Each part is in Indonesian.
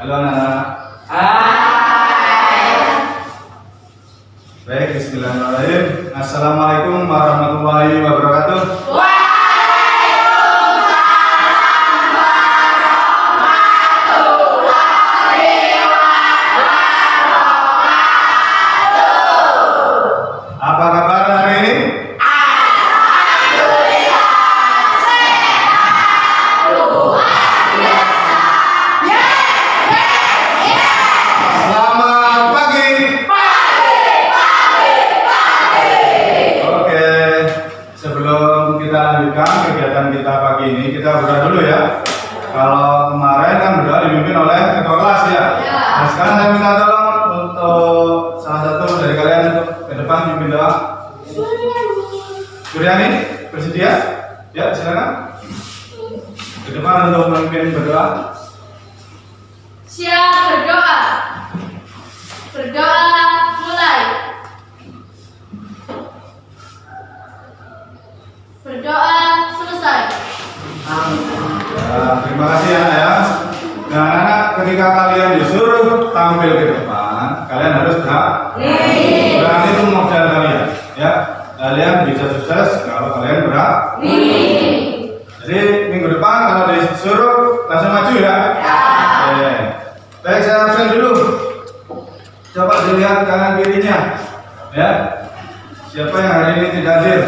Halo anak-anak. Hai. Baik, bismillahirrahmanirrahim. Assalamualaikum warahmatullahi wabarakatuh. Apa kabar hari ini? Selamat pagi. Oke, sebelum kita lanjutkan kegiatan kita pagi ini, kita berdoa dulu ya. Kalau kemarin kan berdoa dipimpin oleh ketua kelas ya. Nah, sekarang saya minta tolong untuk salah satu dari kalian untuk ke depan pimpin doa. Suryani, bersedia? Ya, silakan. Ke depan untuk memimpin berdoa. Siap berdoa. Berdoa mulai. Berdoa selesai. Ya, terima kasih ya. Nah, anak-anak, ketika kalian disuruh tampil ke depan, kalian harus berani. Berani itu modal kalian, ya. Kalian bisa sukses kalau kalian berani. Jadi minggu depan kalau disuruh langsung maju ya. Oke. Baik, saya absen dulu. Coba dilihat kanan kirinya, ya. Siapa yang hari ini tidak hadir?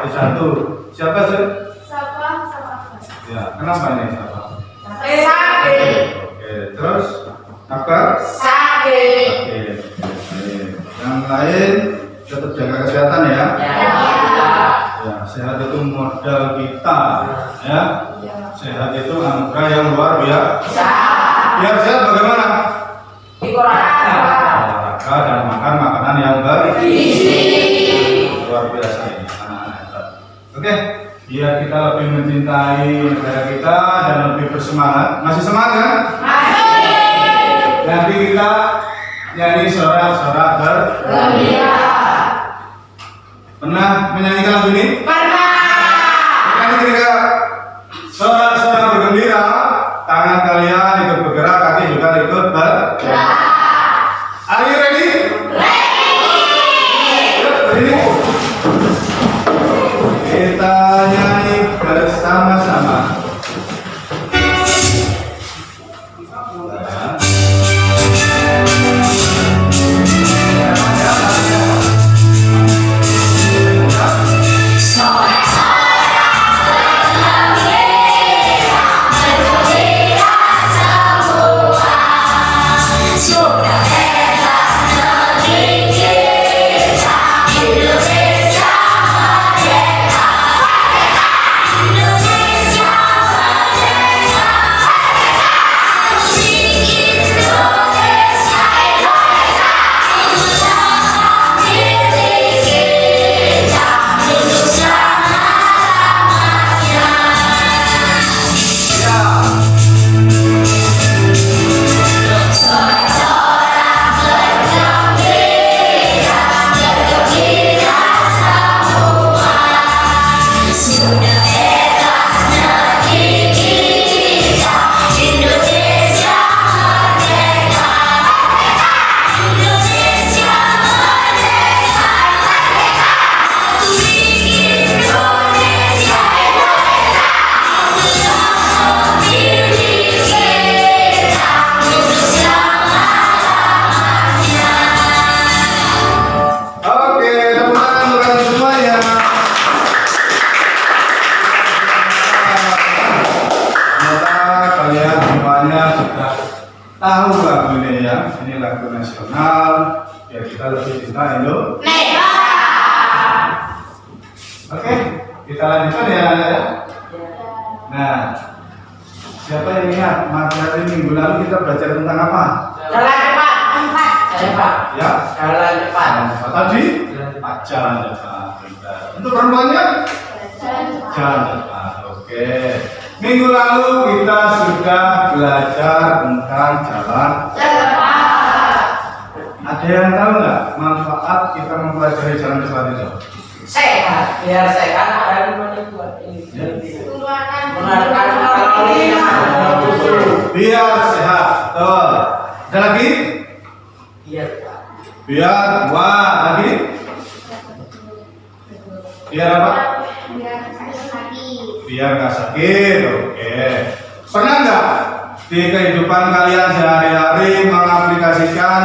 Satu-satu. Siapa sih? Sapa. Ya, kenapa ini siapa? Sakit. Oke, terus apa? Sakit. Oke. Yang lain tetap jaga kesehatan ya. Ya, sehat itu modal kita, ya. Sehat itu anugerah yang luar biasa. Biar sehat bagaimana? Olahraga dan makan makanan yang bergizi. Luar biasa ini anak-anak. Oke, biar kita lebih mencintai negara kita dan lebih bersemangat. Masih semangat kan? Nanti kita nyanyi sorak-sorak bergembira. Pernah menyanyikan lagu ini? Nanti ketika sorak-sorak bergembira, tangan kalian ikut bergerak, kaki juga ikut bergerak. Are you ready? Ready? Kita nyanyi bersama-sama. Tahu lagu ini ya, ini lagu nasional biar kita lebih cinta Indonesia. Oke, kita lanjutkan ya. Nah, siapa yang ingat materi minggu lalu kita belajar tentang apa? Jalan cepat. Ya, Jalan cepat. Apa tadi? Jalan cepat. Untuk perempuannya? Jalan cepat. Oke. Minggu lalu kita sudah belajar tentang jalan Cepat. Ada yang tahu nggak manfaat kita mempelajari jalan cepat itu? Sehat. Biar sehat dan membuat ini. Ya. Keluarkan Mengeluarkan kalori yang ada dalam tubuh. Biar sehat. Betul. Ada lagi? Iya, Pak. Biar lagi? Biar apa? Biar nggak sakit. Oke. Pernah nggak di kehidupan kalian sehari-hari mengaplikasikan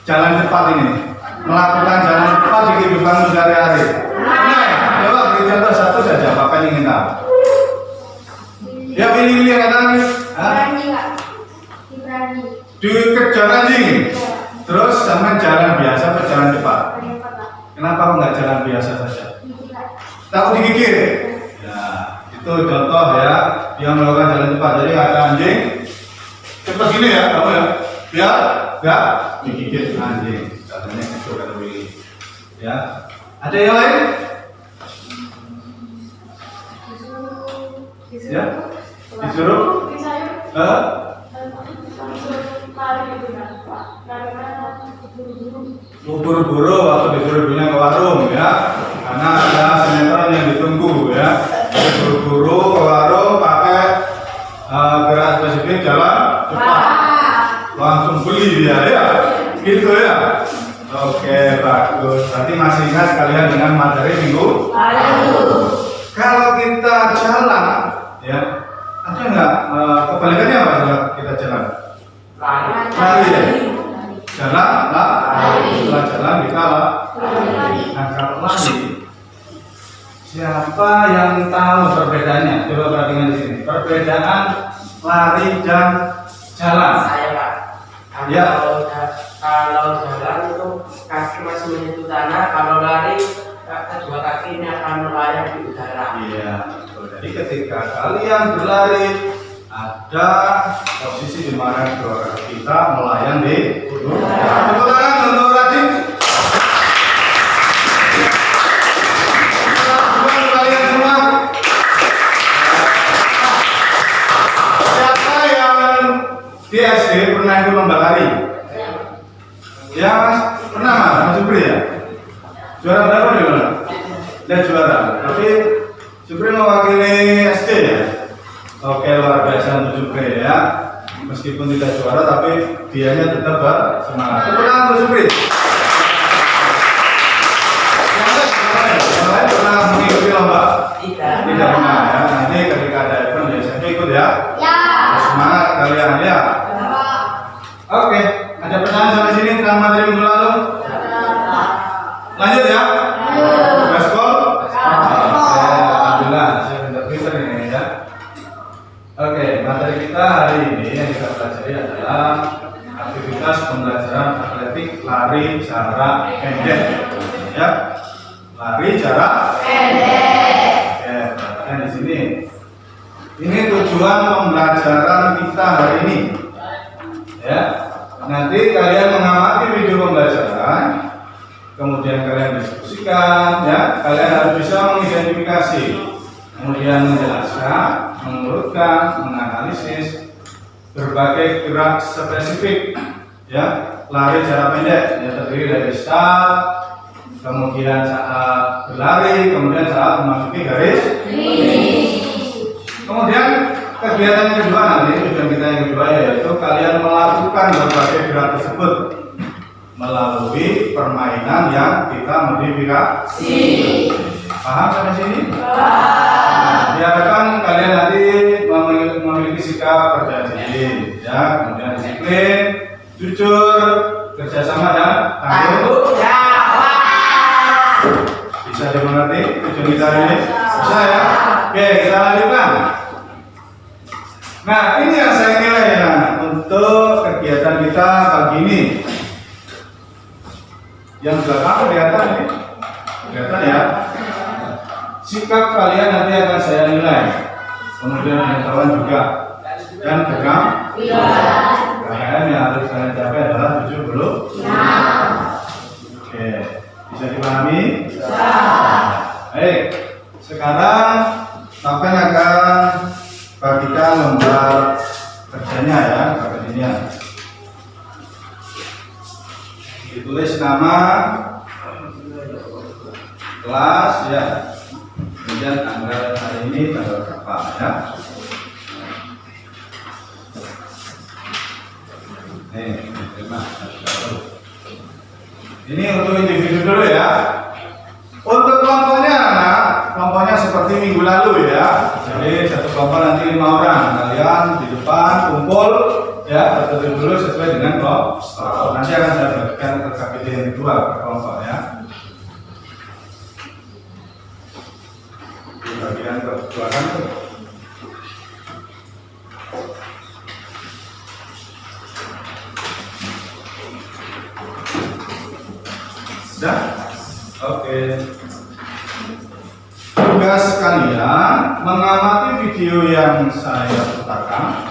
jalan cepat ini? Melakukan jalan cepat di kehidupan sehari-hari? Nah, coba beri contoh satu saja. Apa yang ingin tahu? Ya pilih-pilih yang ada. Dikejar anjing. Terus sama jalan biasa atau jalan cepat? Kenapa nggak jalan biasa saja? Tahu digigit? Ya, itu contoh ya yang melakukan jalan cepat. Jadi ada anjing cepat gini ya, kamu ya, biar nggak digigit anjing. Katanya itu kan Willy. Ya, ada yang lain? Ya, disuruh? Buru-buru waktu disuruh ibunya ke warung ya, karena ada sinetron yang ditunggu ya. Jadi buru-buru ke warung pakai gerak spesifik jalan cepat, langsung beli dia ya, gitu ya. Oke, bagus. Berarti masih ingat kalian dengan materi minggu lalu. Kalau kita jalan ya, ada nggak kebalikannya apa kalau kita jalan? Lari ya. Jalan lah, setelah jalan kita lah. Nah, kalau lari, siapa yang tahu perbedaannya? Coba perhatikan di sini. Perbedaan lari dan jalan. Saya, Pak. Ya. Kalau jalan itu kaki masih menyentuh tanah, kalau lari kedua kaki ini akan melayang di udara. Iya, betul. Jadi ketika kalian berlari, ada posisi di mana kedua kaki kita melayang di udara. Tepuk tangan untuk Radit. Teman-teman kalian semua. Siapa yang di SD pernah ikut lomba lari? Ya Mas, pernah Mas Supri ya? Juara berapa di mana? Dia juara. Tapi Supri mewakili SD ya? Oke, luar biasa untuk Supri ya. Meskipun tidak juara, tapi dianya tetap bersemangat. Tepuk tangan untuk Supri. Yang lain pernah mengikuti lomba? Tidak. Tidak pernah ya. Nanti ketika ada event ya, saya ikut ya. Ya. Semangat kalian ya. Oke, ada pertanyaan sampai sini tentang materi minggu lalu? Lanjut ya. Gaspol? Alhamdulillah, saya pinter-pinter ini ya. Oke, materi kita hari ini yang kita pelajari adalah aktivitas pembelajaran atletik lari jarak pendek. Ya, lari jarak pendek. Oke, perhatikan di sini. Ini tujuan pembelajaran kita hari ini. Ya, nanti kalian mengamati video pembelajaran, kemudian kalian diskusikan, ya, kalian harus bisa mengidentifikasi, kemudian menjelaskan, mengurutkan, menganalisis berbagai gerak spesifik, ya, lari jarak pendek, ya, terdiri dari start, kemudian saat berlari, kemudian saat memasuki garis finish. Kemudian kegiatan yang kedua nanti, tujuan kita yang kedua yaitu kalian melakukan berbagai gerak tersebut melalui permainan yang kita modifikasi. Paham sampai sini? Nah, diharapkan kalian nanti memiliki sikap percaya diri, ya, kemudian disiplin, jujur, kerjasama dan tanggung jawab. Bisa dimengerti tujuan kita ini? Bisa ya? Oke, kita lanjutkan. Nah, ini yang saya nilai ya untuk kegiatan kita pagi ini. Yang belakang kelihatan ini, kelihatan ya. Sikap kalian nanti akan saya nilai. Kemudian pengetahuan juga dan pegang. KKM yang harus kalian capai adalah 70. Oke, bisa dipahami? Baik, sekarang Tapen akan bagikan lembar kerjanya ya, kerjanya. Ditulis nama, kelas ya, kemudian tanggal hari ini tanggal berapa ya. Ini untuk individu dulu ya. Untuk kelompoknya anak, kelompoknya seperti minggu lalu ya. Jadi satu kelompok nanti 5 orang. Kalian di depan kumpul ya, tertutup dulu sesuai dengan kelompok. Nanti akan saya bagikan ke KPD yang kedua ke kelompok ya. Di bagian kedua kan tuh. Sudah? Oke. Tugas kalian mengamati video yang saya putarkan.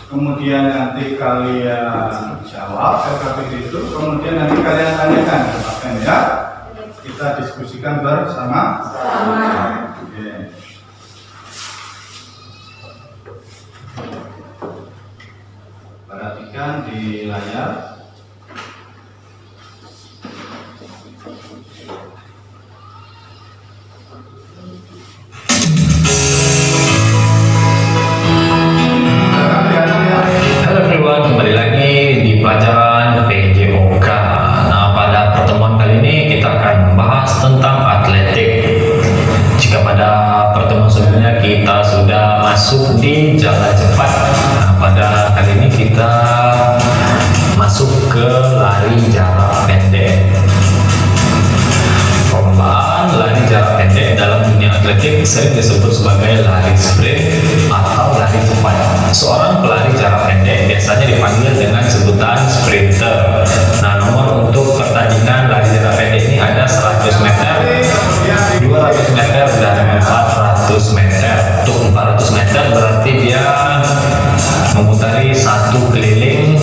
Kemudian nanti kalian jawab LKPD itu. Kemudian nanti kalian tanyakan ya. Kita diskusikan bersama. Oke. Perhatikan di layar. Halo everyone, kembali lagi di pelajaran PJOK. Nah, pada pertemuan kali ini kita akan membahas tentang atletik. Jika pada pertemuan sebelumnya kita sudah masuk di jalan cepat, nah, pada kali ini kita masuk ke lari jarak pendek. Perlombaan lari jarak pendek dalam dunia atletik sering disebut sebagai lari sprint atau lari cepat. Seorang pelari jarak pendek biasanya dipanggil dengan sebutan sprinter. Nah, nomor untuk pertandingan lari jarak pendek ini ada 100 meter, 200 meter, dan 400 meter. Untuk 400 meter berarti dia memutari satu keliling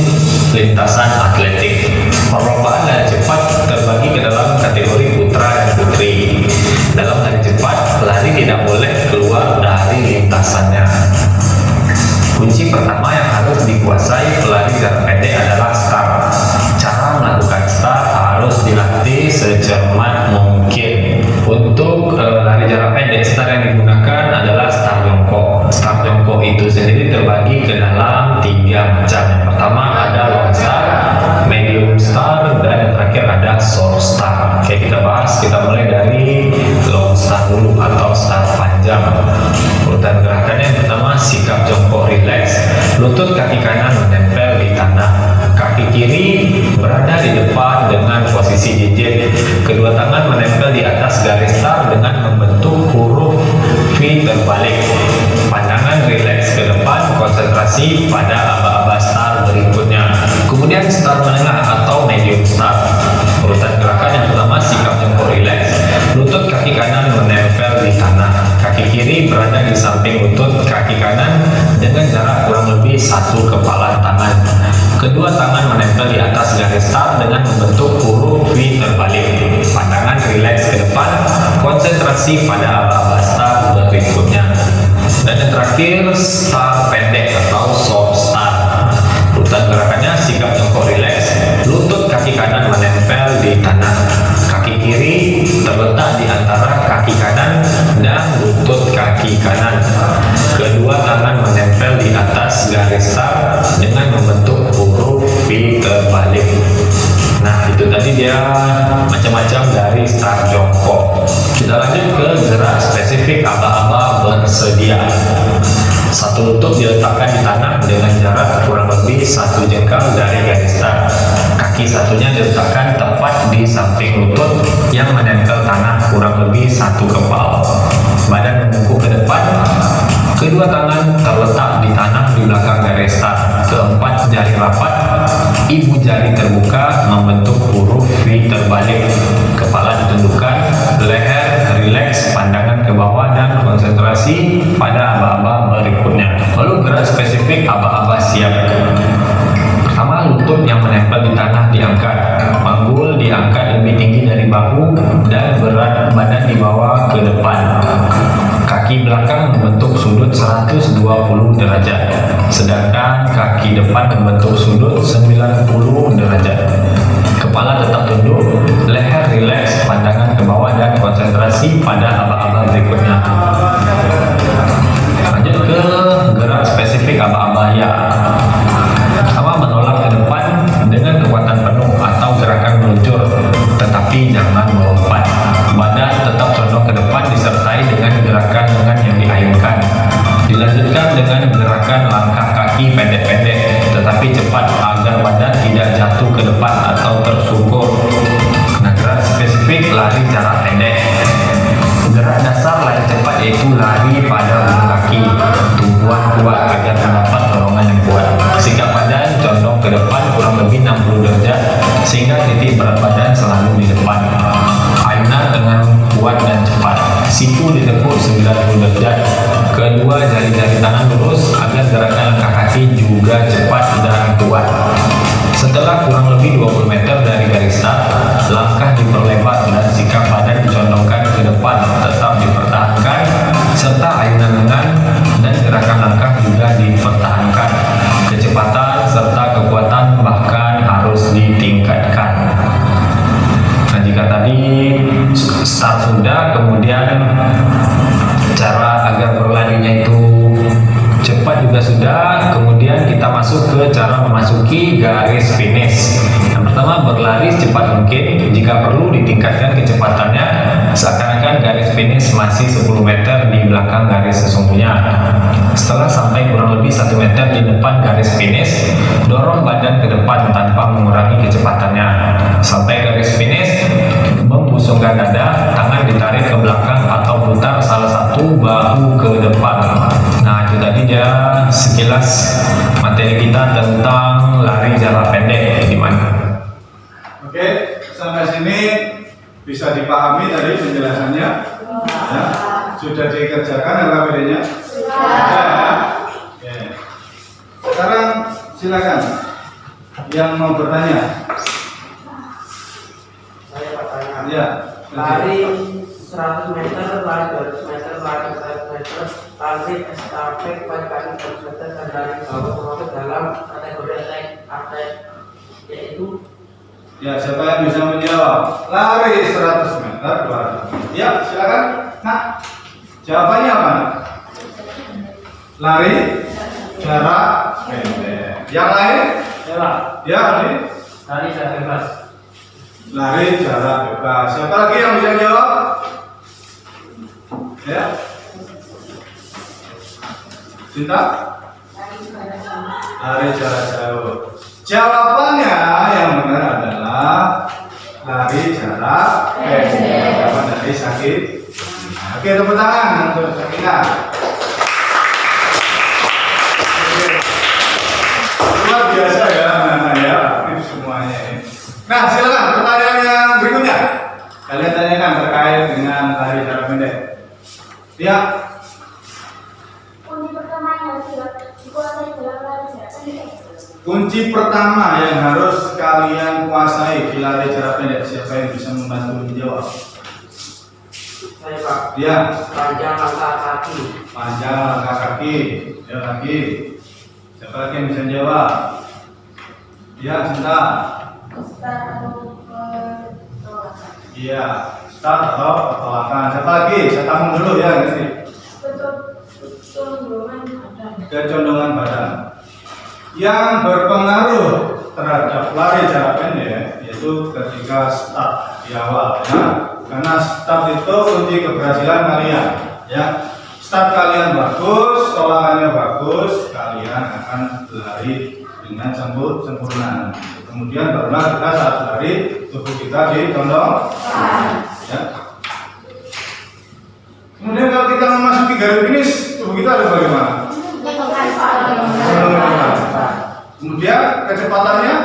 lintasan atletik. Perlombaan lari cepat terbagi ke dalam kategori putra dan putri. Dalam lari cepat, pelari tidak boleh keluar dari lintasannya. Kunci pertama yang harus dikuasai pelari jarak pendek adalah start. Cara melakukan start harus dilatih secermat mungkin. Untuk lari jarak pendek, start yang digunakan adalah start jongkok. Start jongkok itu sendiri terbagi ke dalam 3 macam. Yang pertama ada long start, medium start, dan yang terakhir ada short start. Oke, kita bahas. Kita mulai dari long start dulu atau start panjang. Urutan gerakannya yang pertama, sikap jongkok rileks, lutut kaki kanan menempel di tanah, kaki kiri berada di depan dengan posisi jejak, kedua tangan menempel di atas garis start dengan membentuk huruf V terbalik, pandangan rileks ke depan, konsentrasi pada aba-aba start berikutnya. Kemudian start menengah atau medium start. Urutan gerakan yang pertama, sikap jongkok rileks, lutut kaki kanan menempel di tanah, kaki kiri berada di samping lutut kaki kanan dengan jarak kurang lebih 1 kepala tangan. Kedua tangan menempel di atas garis start dengan membentuk huruf V terbalik, pandangan rileks ke depan, konsentrasi pada aba-aba start berikutnya. Dan yang terakhir, start pendek atau short start. Urutan gerakannya, sikap jongkok rileks, lutut kaki kanan menempel di tanah, kaki kiri terletak di antara kaki kanan dan lutut kaki kanan, kedua tangan menempel di atas garis start dengan membentuk huruf V terbalik. Nah, itu tadi dia macam-macam dari start jongkok. Kita lanjut ke gerak spesifik aba-aba bersedia. Satu lutut diletakkan di tanah dengan jarak kurang lebih 1 jengkal dari garis start. Kaki satunya diletakkan tepat di samping lutut yang menempel tanah kurang lebih 1 kepal. Badan membungkuk ke depan. Kedua tangan terletak di tanah di belakang garis start. Keempat jari rapat, ibu jari terbuka membentuk huruf V terbalik. Kepala ditundukkan, leher rileks, pandangan ke bawah dan konsentrasi pada aba-aba berikutnya. Lalu gerak spesifik aba-aba siap. Pertama, lutut yang menempel di tanah diangkat, panggul diangkat lebih tinggi dari bahu dan berat badan dibawa ke depan. Kaki belakang membentuk sudut 120 derajat, sedangkan kaki depan membentuk sudut 90 derajat. Kepala tetap tunduk, leher rileks, pandangan ke bawah dan konsentrasi pada aba-aba berikutnya. Lanjut ke gerak spesifik aba-aba ya. Pertama, menolak ke depan dengan kekuatan penuh atau gerakan meluncur. kaki jangan melompat. Badan tetap condong ke depan disertai dengan gerakan lengan yang diayunkan. Dilanjutkan dengan gerakan langkah kaki pendek-pendek tetapi cepat agar badan tidak jatuh ke depan atau tersungkur. Nah, gerak spesifik lari jarak pendek. Gerak dasar lari cepat yaitu lari pada ujung kaki. Tumpuan kuat agar mendapat dorongan yang kuat. Sikap badan condong ke depan kurang lebih 60 derajat sehingga titik berat badan selalu di depan. Ayunan dengan kuat dan cepat. Siku ditekuk 90 derajat. Kedua jari-jari tangan lurus agar gerakan langkah kaki juga cepat dan kuat. Setelah kurang lebih 20 meter dari garis start, langkah diperlebar dan sikap badan dicondongkan ke depan tetap dipertahankan, serta ayunan lengan dan gerakan langkah juga dipertahankan. Kecepatan serta kekuatan bahkan harus ditingkatkan. Nah, jika tadi start sudah, kemudian cara agar berlarinya itu cepat juga sudah, kemudian kita masuk ke cara memasuki garis finish. Yang pertama, berlari secepat mungkin, jika perlu ditingkatkan kecepatannya seakan-akan garis finish masih 10 meter di belakang garis sesungguhnya. Setelah sampai kurang lebih 1 meter di depan garis finish, dorong badan ke depan tanpa mengurangi kecepatannya. Sampai garis finish, membusungkan dada, tangan ditarik ke belakang atau putar salah satu bahu ke depan. Nah, itu tadi dia sekilas materi kita tentang lari jarak pendek. Gimana? Oke, sampai sini bisa dipahami tadi penjelasannya? Ya, sudah dikerjakan LKPD-nya? Sudah. Oke. Sekarang silakan yang mau bertanya. Saya bertanya. Ya. Lari 100 meter, lari 200 meter, lari 100 meter, lari estafet 4 kali 100 meter dan lari bawah termasuk dalam kategori atlet yaitu. Ya, siapa yang bisa menjawab? Lari 100 meter, 200. Ya, silakan. Nah, jawabannya apa? Lari jarak pendek. Yang lain? Ya, Adi. Lari jarak bebas. Lari jarak bebas. Siapa lagi yang bisa jawab? Ya. Cinta? Lari jarak jauh. Jawabannya yang benar adalah lari jarak pendek. Jawaban dari Sakit. Oke, tepuk tangan untuk Sakina. Luar biasa ya, anak-anak ya, aktif semuanya ini. Nah, silakan pertanyaan yang berikutnya. Kalian tanyakan terkait dengan lari jarak pendek. Ya. Kunci pertama yang harus dikuasai dalam lari jarak pendek. Kunci pertama yang harus kalian kuasai di lari jarak pendek, siapa yang bisa membantu menjawab? Saya Pak. Ya. Panjang langkah kaki. Panjang langkah kaki. Ya lagi. Siapa lagi yang bisa jawab? Ya, Cinta. Start atau pertolongan. Iya, start atau pertolongan. Siapa lagi? Saya tamu dulu ya, nanti. Condongan badan. Kecondongan badan. Yang berpengaruh terhadap lari jarak pendek yaitu ketika start di awal, ya. Karena start itu kunci keberhasilan kalian, ya. Start kalian bagus, tolakannya bagus, kalian akan lari dengan sempurna. Kemudian barulah kita saat lari tubuh kita dicondong, ya. Kemudian kalau kita memasuki garis finish, tubuh kita harus bagaimana? Kemudian kecepatannya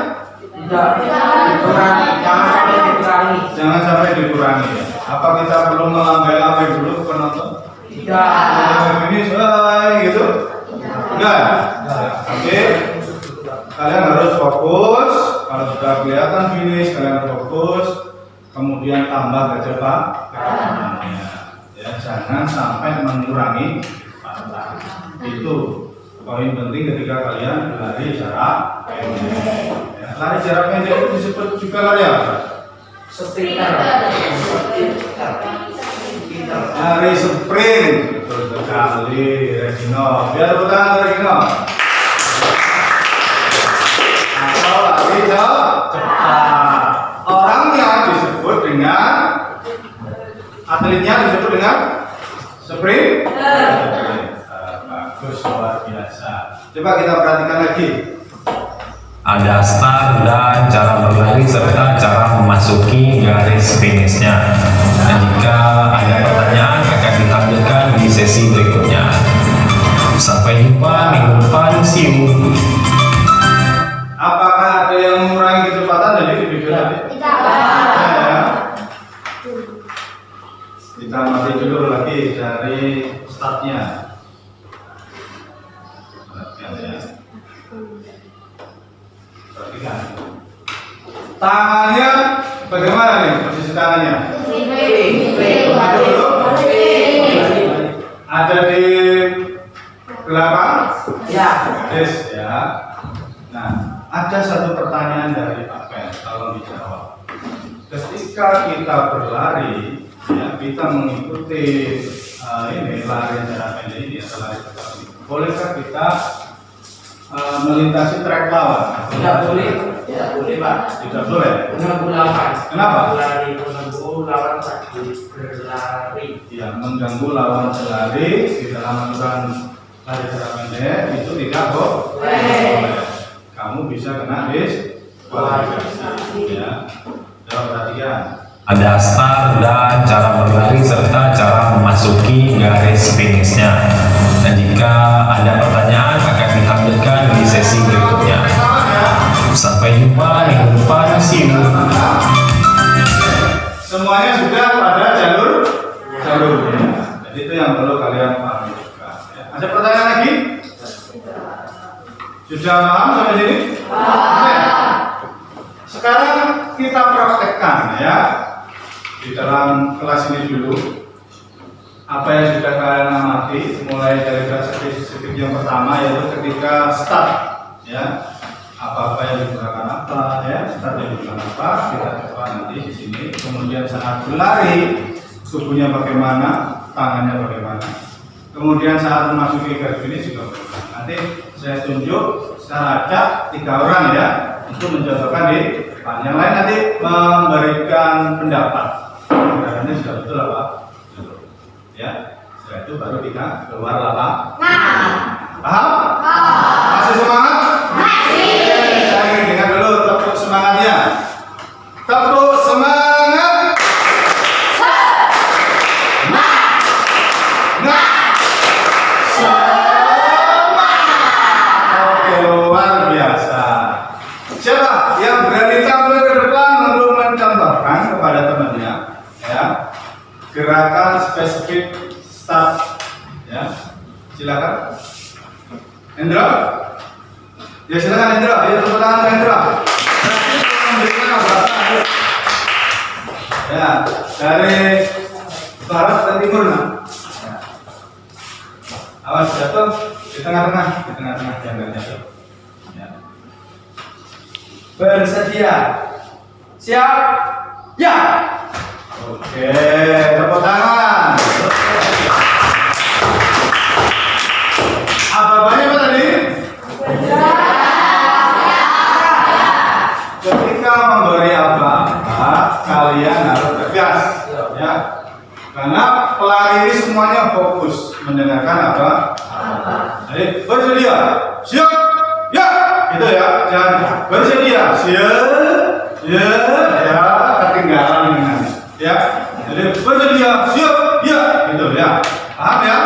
Tidak dikurangi, jangan sampai dikurangi. jangan sampai dikurangi. Apa kita perlu melambai-lambai dulu ke penonton? Tidak. Finish, gitu? Enggak. Oke. Kalian harus fokus. Kalau sudah kelihatan finish, kalian fokus. Kemudian tambah kecepatannya. Ya, jangan sampai mengurangi kecepatan. Itu poin penting ketika kalian lari jarak pendek. Ya, lari jarak pendek itu disebut juga lari apa? Sprinter. Lari sprint. Betul sekali, Regino. Biar tepuk tangan Regino. Atau lari cepat. Orangnya disebut dengan atletnya disebut dengan sprinter. Bagus, luar biasa. Coba kita perhatikan lagi. Ada start dan cara berlari serta cara memasuki garis finishnya. Dan jika ada pertanyaan akan ditampilkan di sesi berikutnya. Sampai jumpa minggu depan, see you. Apakah ada yang mengurangi kecepatan dari video tadi? Tidak. Ya. Kita masih dulu lagi dari startnya. Perhatikan ya. Perhatikan. Tangannya bagaimana nih posisi tangannya? Ada dulu. Ada di belakang. Ya. Yes, ya. Nah, ada satu pertanyaan dari Pak Pen, tolong dijawab. Ketika kita berlari, ya, kita mengikuti ini lari jarak pendek ini atau lari cepat ini. Bolehkah kita melintasi trek lawan? Tidak boleh. Tidak boleh, Pak. Tidak boleh. Mengganggu lawan. Kenapa? Berlari mengganggu lawan tadi berlari. Ya, mengganggu lawan berlari di dalam aturan lari jarak pendek itu tidak boleh. Kamu bisa kena diskualifikasi. Ya, jawab perhatian. Ada start dan cara berlari serta cara memasuki garis finishnya. Dan jika ada pertanyaan akan ditampilkan di sesi berikutnya. Sampai jumpa minggu depan, see you. Semuanya sudah pada jalur. Ya. Jadi itu yang perlu kalian pahami juga. Ya. Ada pertanyaan lagi? Sudah paham sampai sini? Oke. Sekarang kita praktekkan ya di dalam kelas ini dulu. Apa yang sudah kalian amati mulai dari step yang pertama yaitu ketika start ya. Apa-apa yang digunakan apa ya, start yang digunakan apa kita coba nanti di sini. Kemudian saat berlari tubuhnya bagaimana, tangannya bagaimana. Kemudian saat memasuki garis finish juga bagaimana. Nanti saya tunjuk secara acak 3 orang ya untuk mencontohkan di depan. Yang lain nanti memberikan pendapat. Gerakannya sudah betul apa? Betul. Ya. Setelah itu baru kita keluar lapangan. Paham? Masih semangat? Saya ingin dengar dulu tepuk semangatnya. Tepuk semangat. Oke, luar biasa. Siapa yang berani tampil ke depan untuk mencontohkan kepada temannya ya gerakan spesifik start ya, silakan. Hendra, ya silakan Hendra, ayo tepuk tangan Hendra. Memberikan abatan. Ya, dari barat dan timur nah. Ya. Awas jatuh di tengah-tengah, jangan jatuh. Ya. Bersedia, siap, ya. Oke, tepuk tangan. Apa-apanya apa tadi? Ketika memberi apa-apa, kalian harus tegas, ya. Karena pelari ini semuanya fokus mendengarkan apa? Jadi bersedia, siap, ya, gitu ya. Jangan bersedia, siap, ya, ketinggalan dengan, ya. Jadi bersedia, siap, ya, gitu ya. Paham ya?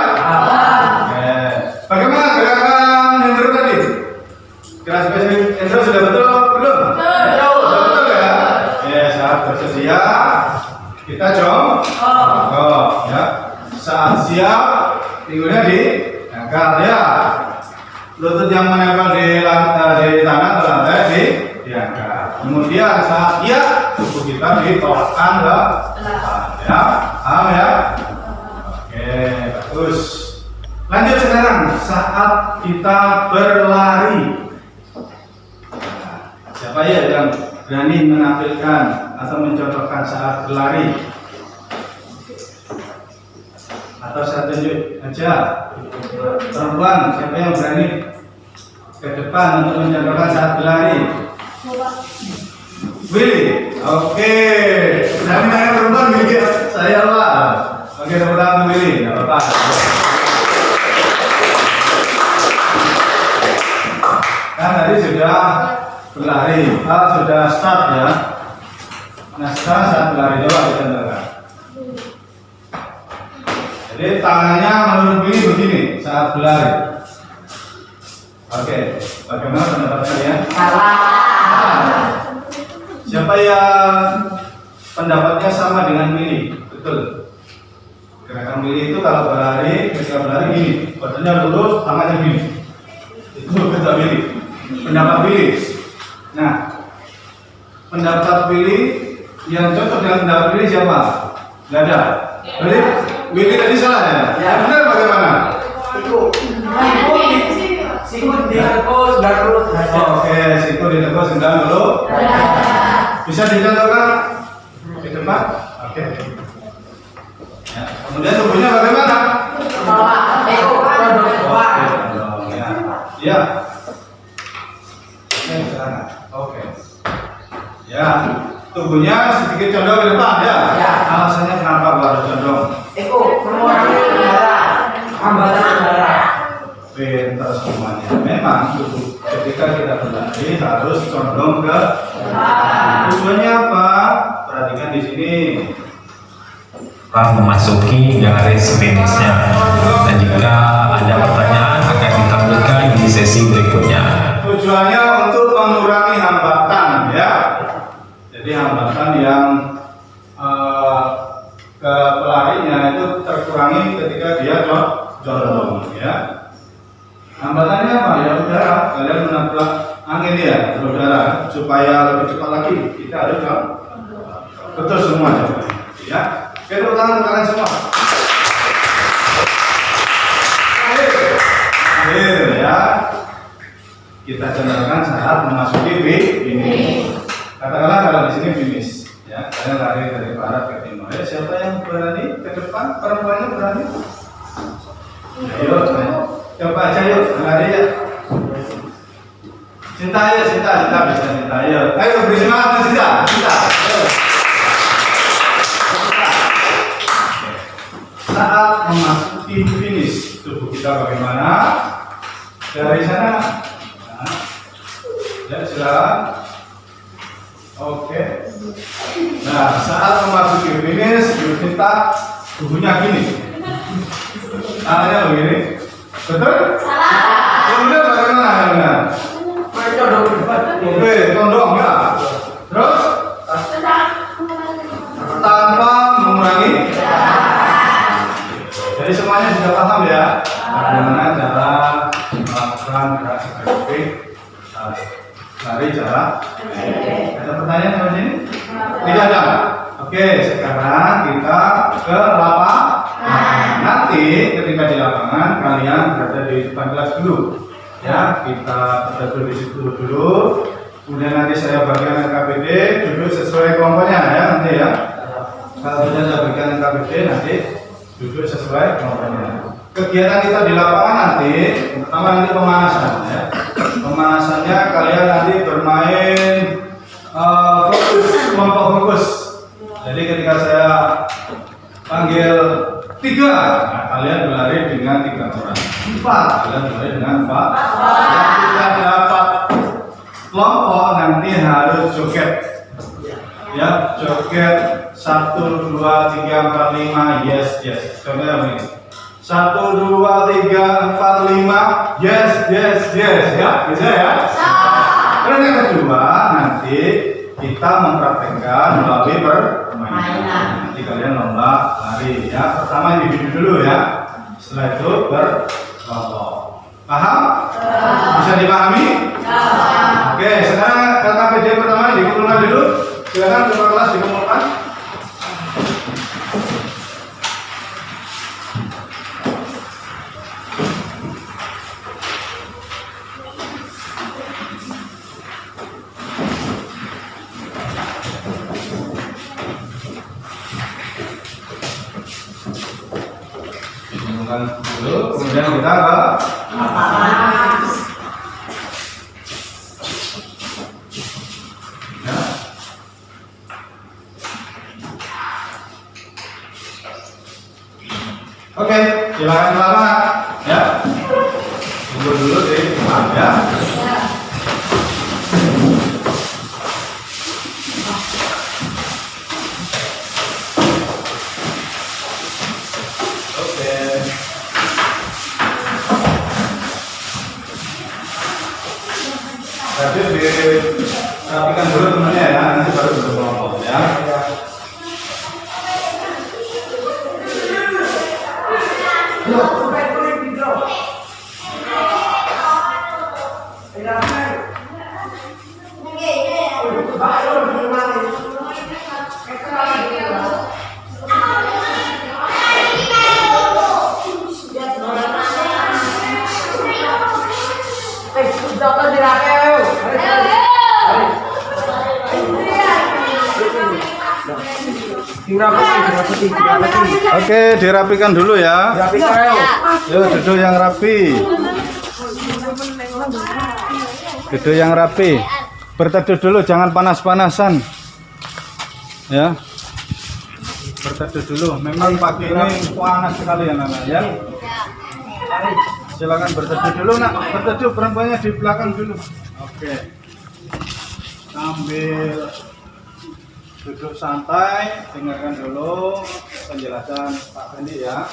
Oke. Bagaimana gerakan Hendro tadi? Gerakan spesifik Hendro sudah betul belum? Sudah betul ya? Ya, saat bersedia kita jongkok ya. Saat siap pinggulnya diangkat ya. Lutut yang menempel di tanah atau lantai diangkat. Kemudian saat iya tubuh kita ditolakkan ke depan ya. Paham ya? Oke, bagus. Lanjut sekarang saat kita berlari. Siapa ya yang berani menampilkan atau mencontohkan saat berlari? Atau saya tunjuk aja. Perempuan, siapa yang berani ke depan untuk mencontohkan saat berlari? Willy, Oke, yang nanya perempuan gigi saya Pak. Oke, tepuk tangan untuk Willy, nggak apa-apa. Kan tadi sudah berlari, sudah start ya. Nah sekarang saat berlari coba kita lihat. Jadi tangannya menurut Willy begini saat berlari. Oke, bagaimana pendapat kalian? Siapa yang pendapatnya sama dengan Willy? Betul. Gerakan Willy itu kalau berlari, ketika berlari gini, badannya lurus, tangannya gini. Itu kata Willy. Pendapat Willy. Nah, pendapat Willy yang cocok dengan pendapat Willy siapa? Gak ada. Berarti Willy tadi salah ya? Ya. Benar bagaimana? Sikut ditekuk 90 derajat. Oke, sikut ditekuk 90. Bisa dicontohkan di depan? Oke. Ya. Kemudian tubuhnya bagaimana? Ya. Oke. Ya, tubuhnya sedikit condong ke depan ya. Alasannya kenapa harus condong? Mengurangi udara, hambatan udara. Pintar semuanya. Memang tubuh ketika kita berlari harus condong ke depan. Tujuannya apa? Perhatikan di sini. Memasuki garis finishnya. Dan jika ada pertanyaan akan ditampilkan di sesi berikutnya. Tujuannya untuk mengurangi hambatan ya. Jadi hambatan yang ke pelarinya itu terkurangi ketika dia condong ya. Hambatannya apa? Ya udara. Kalian menabrak angin ya, udara supaya lebih cepat lagi kita harus betul semua jawabannya ya. Oke, tepuk tangan untuk kalian semua. Akhir ya. Kita contohkan saat memasuki finish. Katakanlah kalau di sini finish, ya. Kalian lari dari barat ke timur. Ya, siapa yang berani ke depan? Perempuannya berani? Ayo, coba aja yuk, lari ya. Cinta bisa cinta. Ayo beri semangat cinta. Ayo. Saat memasuki finish, tubuh kita bagaimana? Dari sana. Ya, silakan. Oke. Nah, saat memasuki finish, kita tubuhnya gini. Tangannya begini. Betul? Salah. Kemudian bagaimana? Oke, condong ya. Terus? Tanpa mengurangi. Jadi semuanya sudah paham ya? Bagaimana cara melakukan gerak spesifik lari jarak. Ada pertanyaan sama sini? Tidak ada. Oke, sekarang kita ke lapangan. Nanti ketika di lapangan kalian berada di depan kelas dulu. Ya, kita berada di situ dulu. Kemudian nanti saya bagikan NKBD duduk sesuai kelompoknya ya nanti ya. Kalau sudah saya bagikan NKBD nanti duduk sesuai kelompoknya. Kegiatan kita di lapangan nanti pertama nanti pemanasan ya. Pemanasannya kalian nanti bermain kelompok fokus. Jadi ketika saya panggil 3, nah, kalian berlari dengan 3 orang. 4, kalian berlari dengan 4. Yang tidak dapat kelompok nanti harus joget. Ya, joget 1, 2, 3, 4, 5, yes. Contohnya begini. 1, 2, 3, 4, 5, yes. Ya, bisa ya? Terus yang kedua nanti kita mempraktekkan melalui permainan. Nanti kalian lomba lari ya. Pertama individu dulu ya. Setelah itu berkelompok. Paham? Bisa dipahami? Oke, sekarang KKPD pertama dikumpulkan dulu. Silakan ketua kelas dikumpulkan. Dulu, kemudian kita ke ya. Oke, silakan selamat ya. Tunggu dulu di depan ya. Oke. Jadi dirapikan dulu temannya ya, nanti baru bentuk kelompok ya. Oke, dirapikan dulu ya. Yuk, duduk yang rapi. Duduk yang rapi. Berteduh dulu, jangan panas-panasan. Ya. Berteduh dulu. Memang pagi ini panas sekali ya, Nana ya. Silakan berteduh dulu, Nak. Berteduh, perempuannya di belakang dulu. Oke. Sambil duduk santai, dengarkan dulu penjelasan Pak Fendi ya.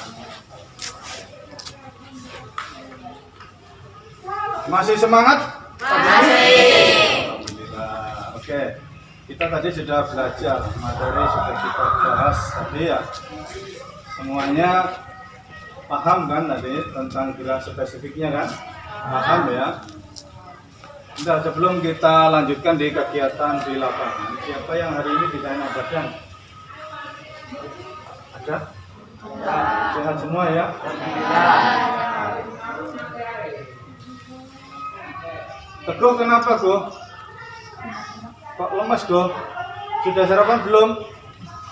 Masih semangat? Masih. Alhamdulillah. Oke, kita tadi sudah belajar materi sudah kita bahas tadi ya. Semuanya paham kan tadi tentang gerak spesifiknya kan? Paham ya? Nah, sebelum kita lanjutkan di kegiatan di lapangan, siapa yang hari ini bisa enak badan? Ada? Sehat semua ya? Teguh kenapa, Go? Kok lemes, Go? Sudah sarapan belum?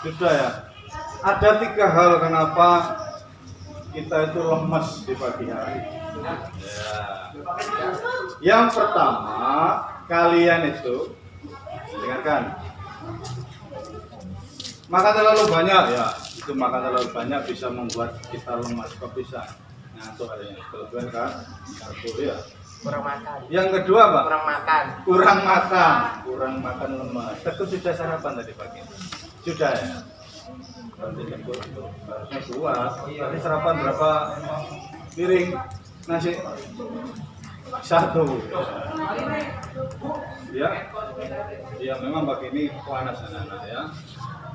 Sudah ya? Ada 3 hal kenapa kita itu lemes di pagi hari. Ya. Yang pertama, kalian itu dengarkan, makan terlalu banyak ya. Itu makan terlalu banyak bisa membuat kita lemas, kok bisa ngantuk harinya. Kelebihan kan? Ngantuk ya. Kurang makan. Yang kedua, Pak? Kurang makan. Kurang makan lemas. Teguh sudah sarapan tadi pagi? Sudah ya. Harusnya kuat. Tadi sarapan berapa piring nasi? 1. Ya. Ya memang pagi ini panas anak-anak ya.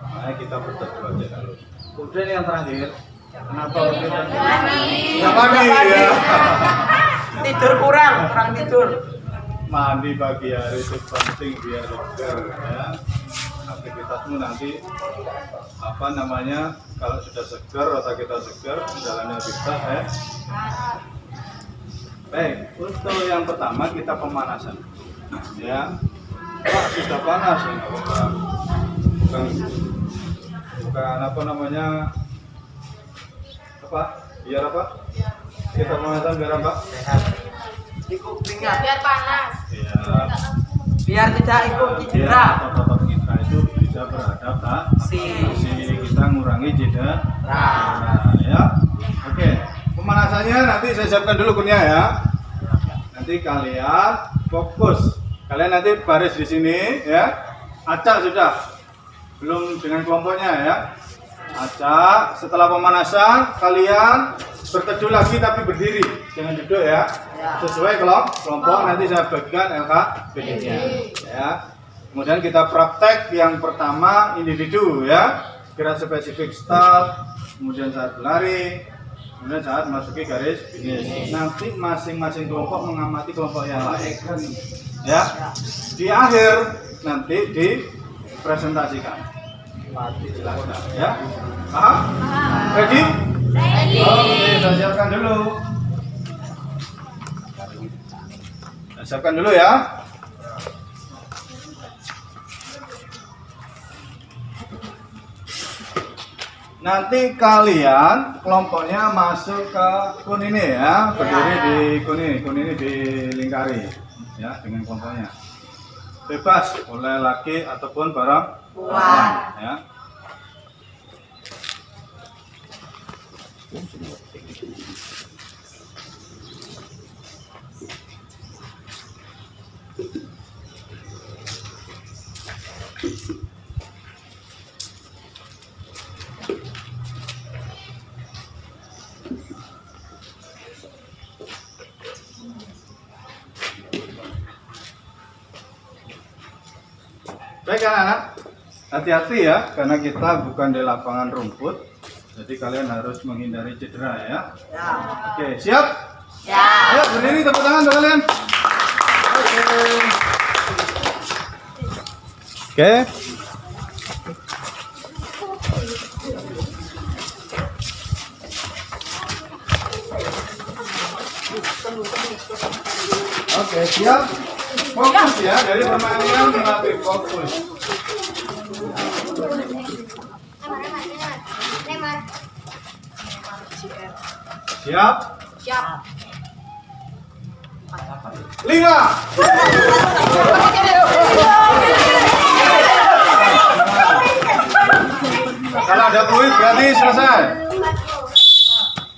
Makanya kita berteduh aja dulu. Kemudian yang terakhir, kenapa kita nggak mandi ya? Tidur kurang tidur. Mandi pagi hari itu penting biar segar ya. Aktivitasmu nanti apa namanya, kalau sudah segar, otak kita segar, jalannya bisa ya. Baik, untuk yang pertama kita pemanasan ya. Pak, sudah panas ya, bukan apa namanya, apa biar apa kita pemanasan biar apa? Ikut keringat. Biar panas. Biar tidak ikut cedera. Otot kita itu bisa beradaptasi, kita ngurangi cedera. Nah, ya. Oke, pemanasannya nanti saya siapkan dulu kurnia ya. Nanti kalian fokus. Kalian nanti baris di sini ya. Acak sudah. Belum dengan kelompoknya ya. Acak. Setelah pemanasan kalian berteduh lagi tapi berdiri, jangan duduk ya. Sesuai kelompok nanti saya bagikan LKPD-nya ya. Kemudian kita praktek yang pertama individu ya. Gerak spesifik start, kemudian saat berlari, kemudian saat masuki garis finish. Nanti masing-masing kelompok mengamati kelompok yang lain ya. Di akhir nanti dipresentasikan. Silakan ya. Paham? Ready? Oke, saya siapkan dulu. Saya siapkan dulu ya. Nanti kalian kelompoknya masuk ke kun ini ya, berdiri di kun ini dilingkari ya dengan kelompoknya. Bebas, boleh laki ataupun perempuan ya. Baik anak-anak, hati-hati ya, karena kita bukan di lapangan rumput. Jadi kalian harus menghindari cedera ya. Oke, siap? Siap. Ayo berdiri, tepuk tangan untuk kalian. Oke. Oke, siap. Fokus ya, dari permainan melatih fokus. Siap? Siap. 5. Kalau ada fluid berarti selesai.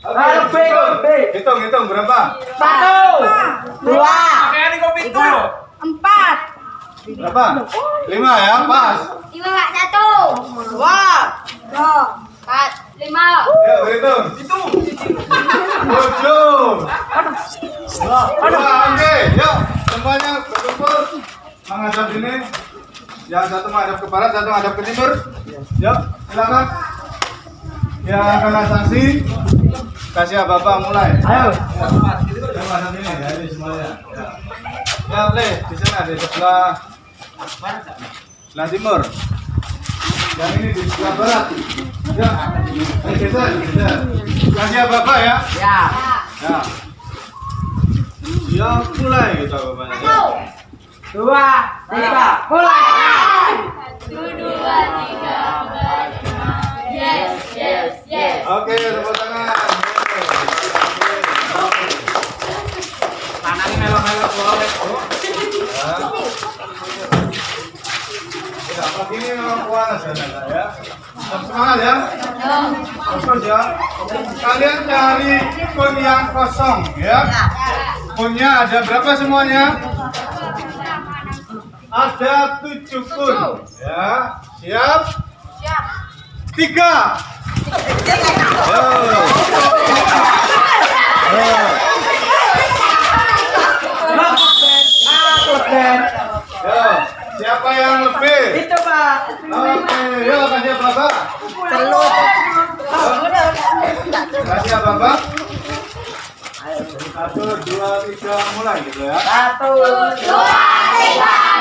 Oke, hitung berapa? 1, 2, 3, 4. Berapa? 5 ya, pas. 5, Pak. 1, 2, 4, 5. Ya, berhitung. 7. Oke, yuk semuanya berkumpul menghadap ini. Yang satu menghadap ke barat, satu menghadap ke timur. Yuk, silakan. Yang kena sanksi, kasih bapak mulai. Ayo. Yang menghadap ini, ya ini semuanya. Ya, boleh di sana di sebelah timur. Yang ini di sebelah barat. Ya, geser. Kasih bapak ya. Ya. Ya, mulai kita bapaknya. 2, 3, mulai. 1, 2, 3, 4, 5. Yes. Oke, tepuk tangan. Tangannya melo-melo boleh. Ya, pagi ini memang panas ya. Tetap semangat ya. Fokus ya. Kalian cari kun yang kosong ya. Kunnya ada berapa semuanya? Ada 7 kun. Ya, siap? Siap. 3. Yo, siapa yang lebih? Itu, Pak. Oke, yuk kasih bapak. Kasih bapak. 1, 2, 3 mulai gitu ya. 1, 2, 3,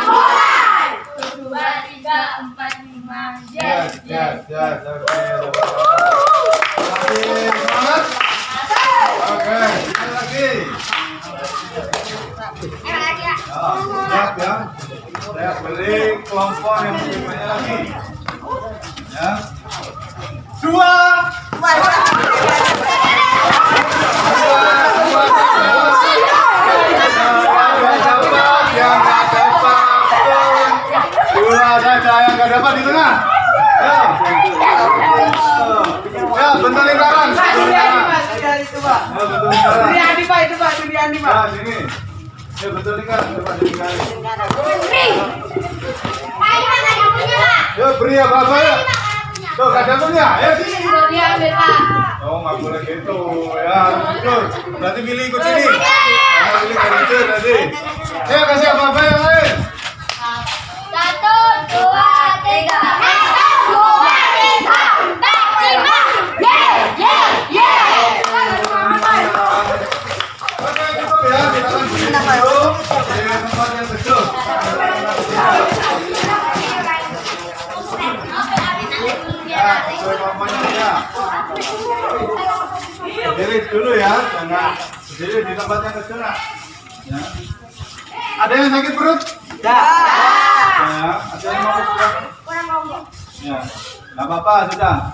mulai. 1, 2, 3, 4, 5. Yes. Oke. Masih semangat? Oke, sekali lagi. Siap ya. Saya beri kelompok yang lebih banyak lagi. Ya. 2. Yang nggak dapat di tengah. Ya, bentar lingkaran. Duriani, Pak, itu, Pak. Duriani, Pak. Ya, sini. Ya, bentar lingkaran. Coba dilingkarin. Ya, beri ya, Bapak ya. Tuh, nggak ada punya. Ya, sini. Oh, nggak boleh gitu. Ya, jujur. Berarti pilih ikut sini. Karena pilih nggak jujur nanti. Ya, kasih apa-apa yang lain. 1, 2, 3. 1, 2, 3, 4, 5. Oke, cukup ya. Kita akan berdiri dulu di tempat yang sejuk. Ya, sesuai kelompoknya ya. Berdiri dulu ya, jangan berdiri di tempat yang sejuk. Ya. Ada yang sakit perut? Ya, ada yang mau keluar? Ya, nggak apa-apa sudah.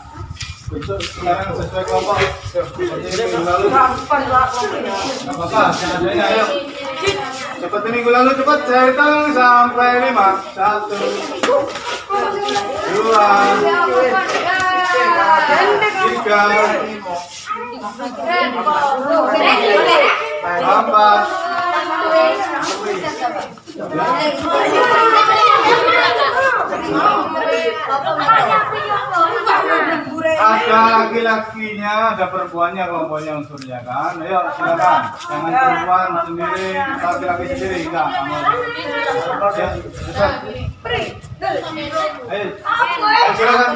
Untuk sekarang sesuai kelompok. Seperti minggu lalu. Nggak apa-apa, seadanya ayo. Seperti minggu lalu cepat saya hitung sampai 5. 1, 2, 3, 4. Ada laki-lakinya, ada perempuannya kelompoknya unsurnya kan. Ayo silakan. Jangan perempuan sendiri, laki-laki sendiri enggak. Ya, cepat. Ayo, silakan.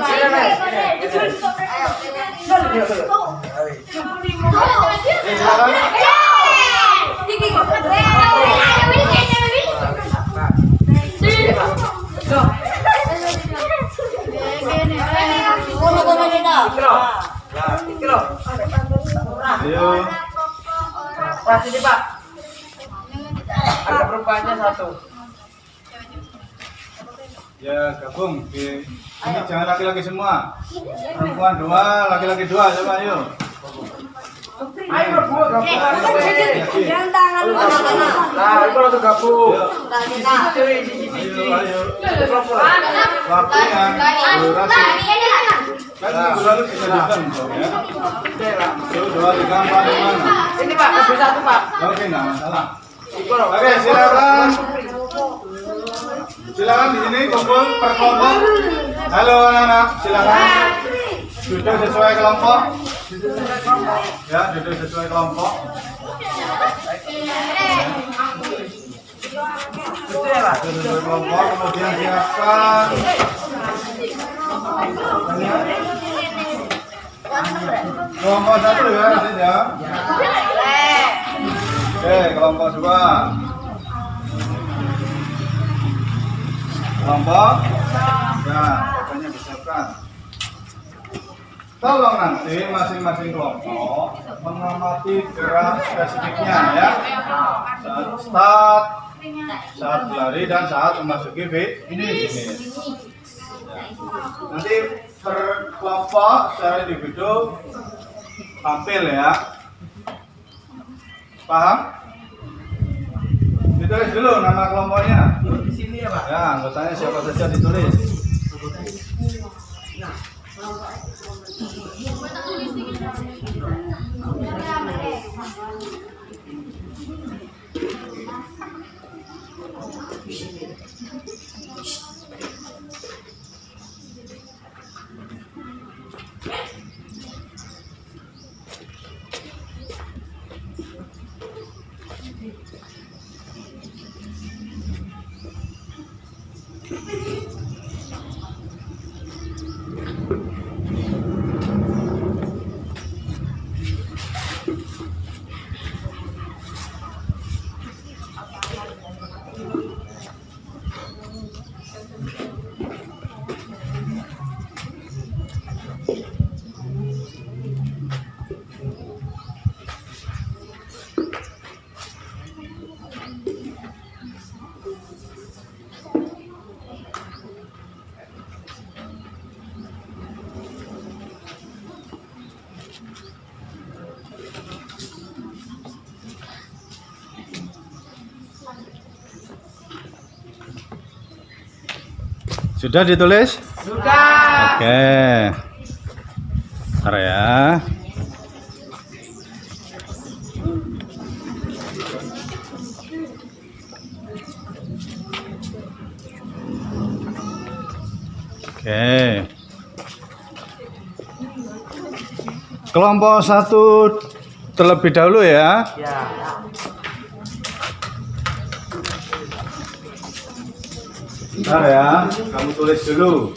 Ayo. Pas ini Pak. Ada perubahannya satu. Ya gabung. Oke. Ini jangan laki-laki semua. Perempuan 2, laki-laki 2. Coba ayo. Ayo Bu, gabung. Yang tangan Nah, itu langsung gabung. Ayo. Waktunya durasi. Kan minggu lalu bisa dihitung ya. Oke Pak. 1, 2, 3, 4, 5. Ini Pak, kabel satu Pak. Oke, nggak masalah. Oke, silakan. Silakan di sini kumpul per kelompok. Halo anak-anak, silakan duduk sesuai kelompok. Ya, duduk sesuai kelompok. Itu ya Pak. Duduk sesuai kelompok, kemudian siapkan. Kelompok 1 ya, nanti ya. Oke, kelompok 2. Kelompok. Ya, pokoknya disiapkan. Tolong nanti masing-masing kelompok mengamati gerak spesifiknya ya. Saat start, saat berlari dan saat memasuki ini. Nanti per kelompok secara individu tampil ya. Paham? Ditulis dulu nama kelompoknya. Di sini ya Pak. Ya, anggotanya siapa saja ditulis. Sudah ditulis? Sudah. Oke. Bentar ya. Oke. Kelompok 1 terlebih dahulu ya. Ya. Bentar ya, kamu tulis dulu.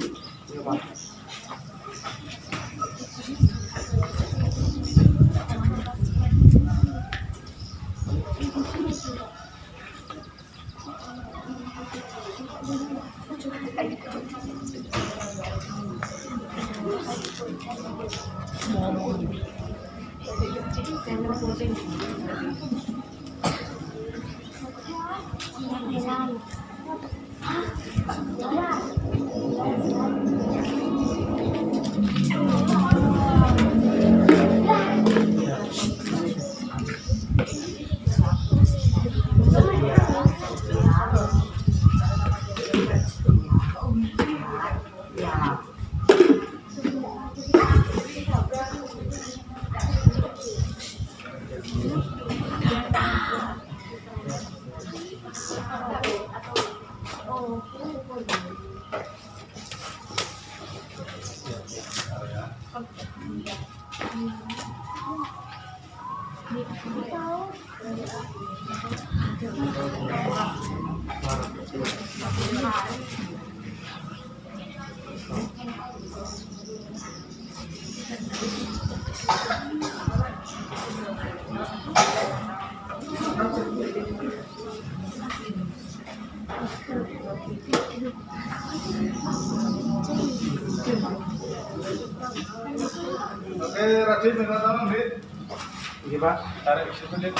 Oke, Radit minta tolong, Dit. Iya Pak. Tarik ke situ, Dit.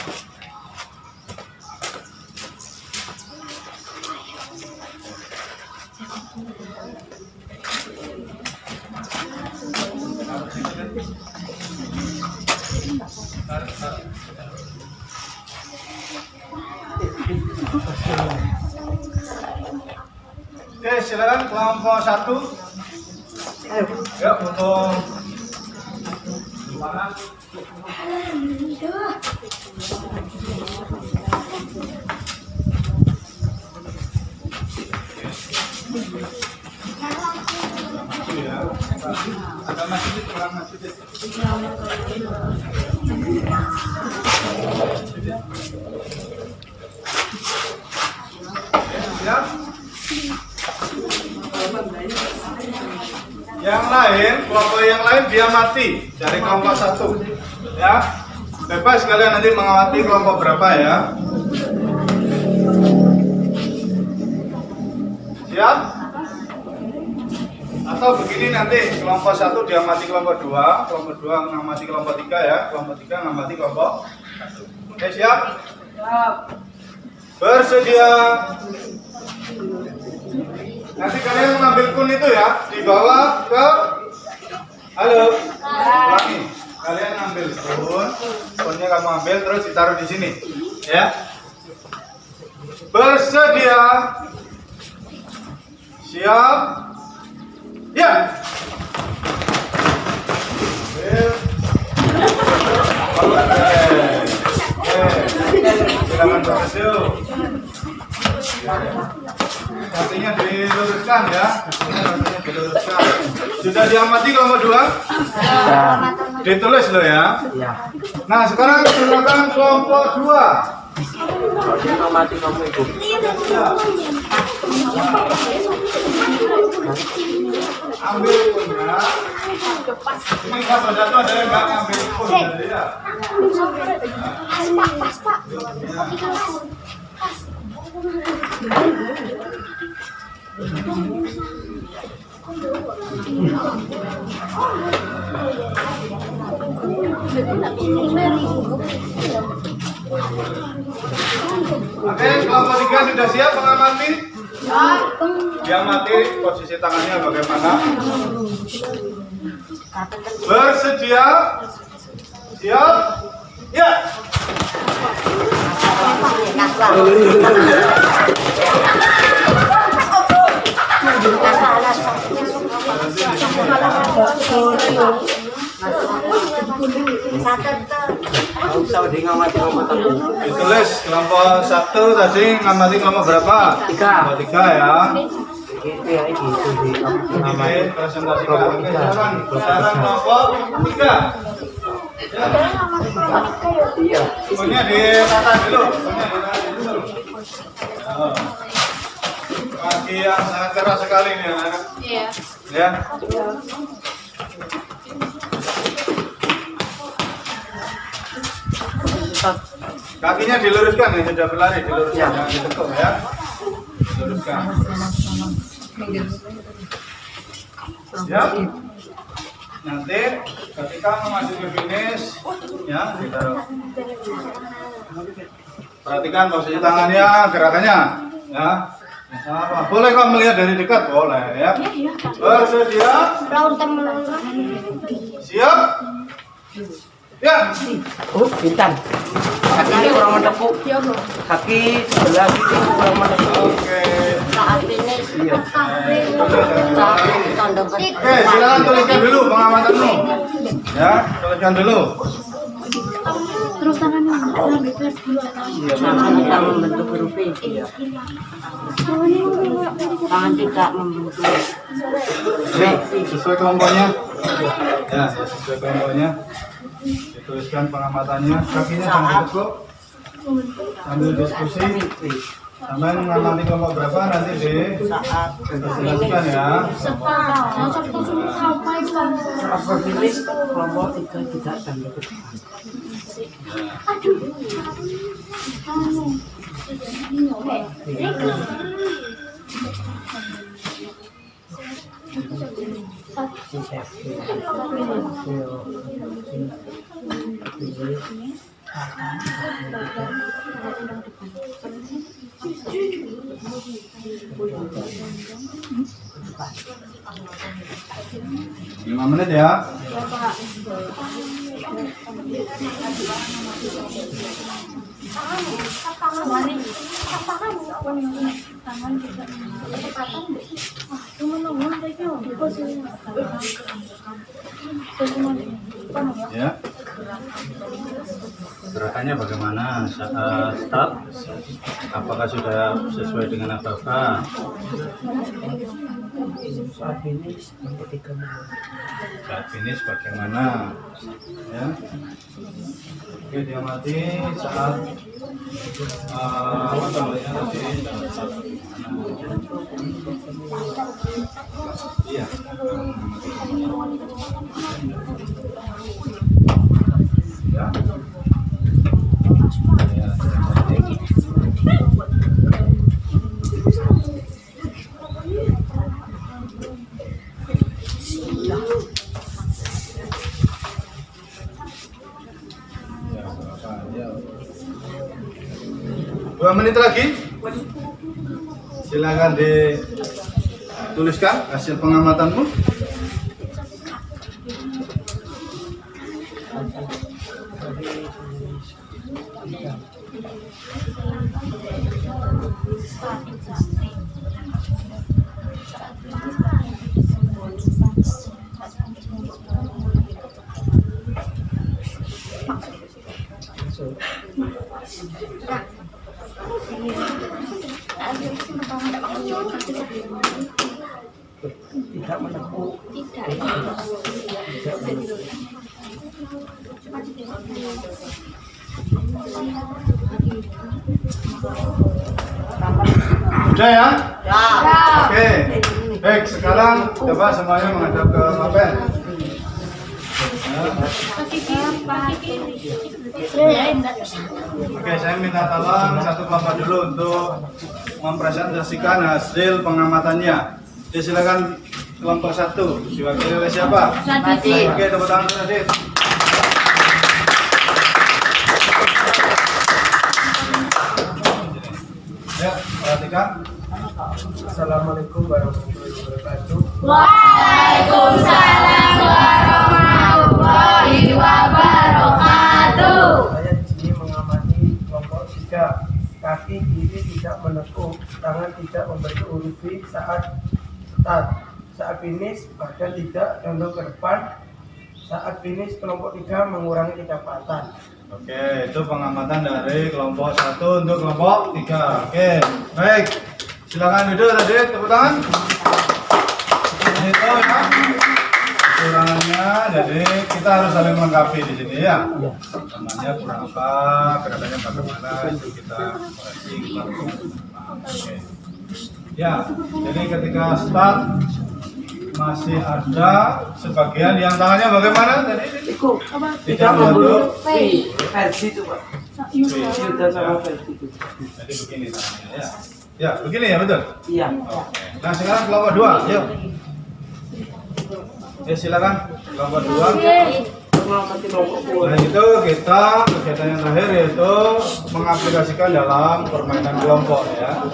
Tarik situ, Dit. Tarik, tarik. Oke, silakan kelompok 1. Ayo. Ya, untuk mana? Iya. Ada masjid, kurang masjid. Siap. Yang lain, kelompok yang lain dia mati dari kelompok 1. Ya. Bebas kalian nanti mengamati kelompok berapa ya. Siap? Atau begini nanti kelompok 1 diamati kelompok 2, kelompok 2 mengamati kelompok 3 ya, kelompok 3 mengamati kelompok 1. Oke, siap? Siap. Bersedia? Nanti kalian mengambil kun itu ya, dibawa ke halo. Ulangi. Kalian ambil kun, kunnya kamu ambil terus ditaruh di sini, ya. Bersedia? Siap? Ya. Silakan berhasil. Artinya diluruskan ya. Artinya diluruskan. Sudah diamati kelompok 2? Ditulis loh ya. Iya. Nah, sekarang silakan kelompok 2. Amati kamu itu. Ambil punnya. Ini kalau jatuh ada yang nggak ngambil pun, jadi ya. Oke, kelompok 3 sudah siap mengamati? Diamati posisi tangannya bagaimana? Bersedia? Siap? Ya. Ditulis kelompok 1 tadi ngamati kelompok berapa? 3. Kelompok 3 ya. Itu ya itu di Oke, presentasikan. Oke, sekarang kelompok 3. Iya. Punya ditata dulu. Punya ditata dulu. Oh. Kaki yang sangat keras sekali nih anak-anak. Iya. Ya. Kakinya diluruskan yang sudah berlari, diluruskan jangan ditekuk ya. Diluruskan. Siap. Nanti ketika memasuki finish ya ditaruh. Perhatikan posisi tangannya, gerakannya ya. Sama. Boleh kau melihat dari dekat, boleh ya. Bersedia? Siap? Ya. Oh, pintar. Kakinya kurang menekuk. Kaki sebelah kiri kurang menekuk. Oke. Iya. Oke, silakan tuliskan dulu pengamatanmu. Ya, tuliskan dulu. Terus tangannya dulu Iya, tangan membentuk huruf V. Iya. Tangan tidak membentuk V. Sesuai kelompoknya. Ya, sesuai kelompoknya. Dituliskan pengamatannya, kakinya jangan ditekuk. Sambil diskusi. Sampai mengamati kelompok berapa nanti dijelaskan ya. Saat berpilih kelompok 3 tidak dan lebih. Lima menit ya. Ya. Gerakannya bagaimana saat start? Apakah sudah sesuai dengan apa-apa? Saat finish kelompok 3 menang. Saat finish bagaimana? Ya. Oke, diamati saat apa namanya tadi? Iya. Ya. Dua menit lagi. Silakan dituliskan hasil pengamatanmu. Tidak menekuk. Udah ya? Ya. Oke. Baik, sekarang coba semuanya menghadap ke Papen. Oke, saya minta tolong satu kelompok dulu untuk mempresentasikan hasil pengamatannya. Jadi silakan kelompok 1 diwakili oleh siapa? Nadif. Oke, tepuk tangan untuk Nadif. Ya, perhatikan. Assalamualaikum warahmatullahi wabarakatuh. Waalaikumsalam warahmatullahi wabarakatuh. Saya di sini mengamati kelompok 3. Kaki kiri tidak menekuk, tangan tidak membentuk huruf V saat start. Saat finish, badan tidak condong ke depan. Saat finish, kelompok 3 mengurangi kecepatan. Oke, itu pengamatan dari kelompok 1 untuk kelompok 3. Oke, baik. Silakan duduk tadi, tepuk tangan. Itu ya. Kekurangannya, jadi kita harus saling melengkapi di sini ya. Namanya kurang apa, gerakannya bagaimana, itu kita koreksi. Oke. Ya, jadi ketika start masih ada sebagian yang tangannya bagaimana tadi? Tidak membentuk. Versi itu Pak. Sudah sama versi itu. Jadi begini tangannya ya. Ya, begini ya betul. Iya. Oke. Nah sekarang kelompok 2, yuk. Ya silakan kelompok 2. Mengamati kelompok Nah itu kita kegiatan yang terakhir yaitu mengaplikasikan dalam permainan kelompok ya.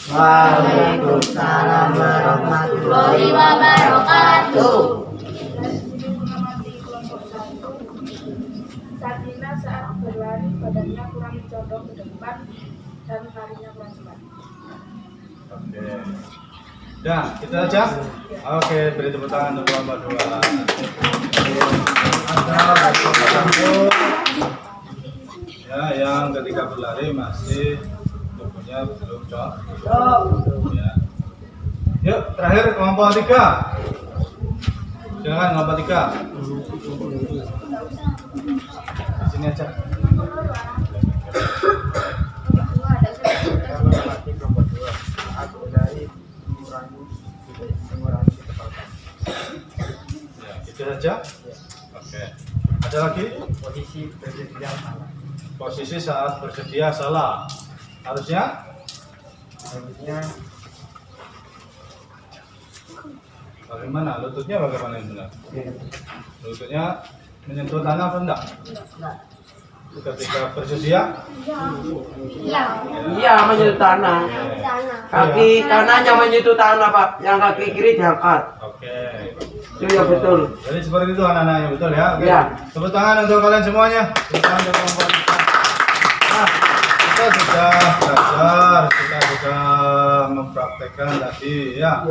Waalaikumsalam warahmatullahi wabarakatuh. Satina saat berlari badannya kurang condong ke depan dan larinya kurang cepat. Oke. Dah, itu aja. Oke, beri tepuk tangan untuk kelompok 2. Ada kelompok 1. Ya, yang ketika berlari masih tubuhnya belum cocok. Ya. Yuk, terakhir kelompok 3. Silakan kelompok 3. Di sini aja. Ya, itu saja. Oke. Ada lagi? Posisi saat bersedia salah. Harusnya bagaimana? Lututnya bagaimana yang benar? Lututnya menyentuh tanah atau enggak? Ketika bersedia? Iya, menyentuh tanah. Kaki kanannya menyentuh tanah, Pak. Yang kaki kiri diangkat. Oke. Itu ya betul. Jadi seperti itu anak-anak yang betul ya. Oke. Iya. Tepuk tangan untuk kalian semuanya. Tepuk tangan untuk kelompok kita. Nah, kita sudah belajar, kita sudah mempraktekkan tadi ya.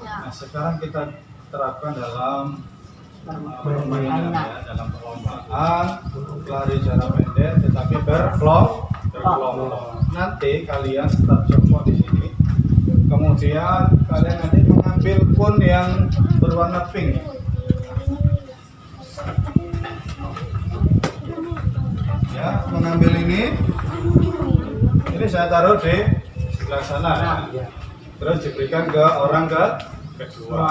Nah, sekarang kita terapkan dalam permainan ya, dalam perlombaan lari jarak pendek tetapi berkelompok. Nanti kalian start jongkok di sini. Kemudian kalian nanti mengambil kun yang berwarna pink. Ya, mengambil ini saya taruh di sebelah sana ya. Terus diberikan ke orang kedua.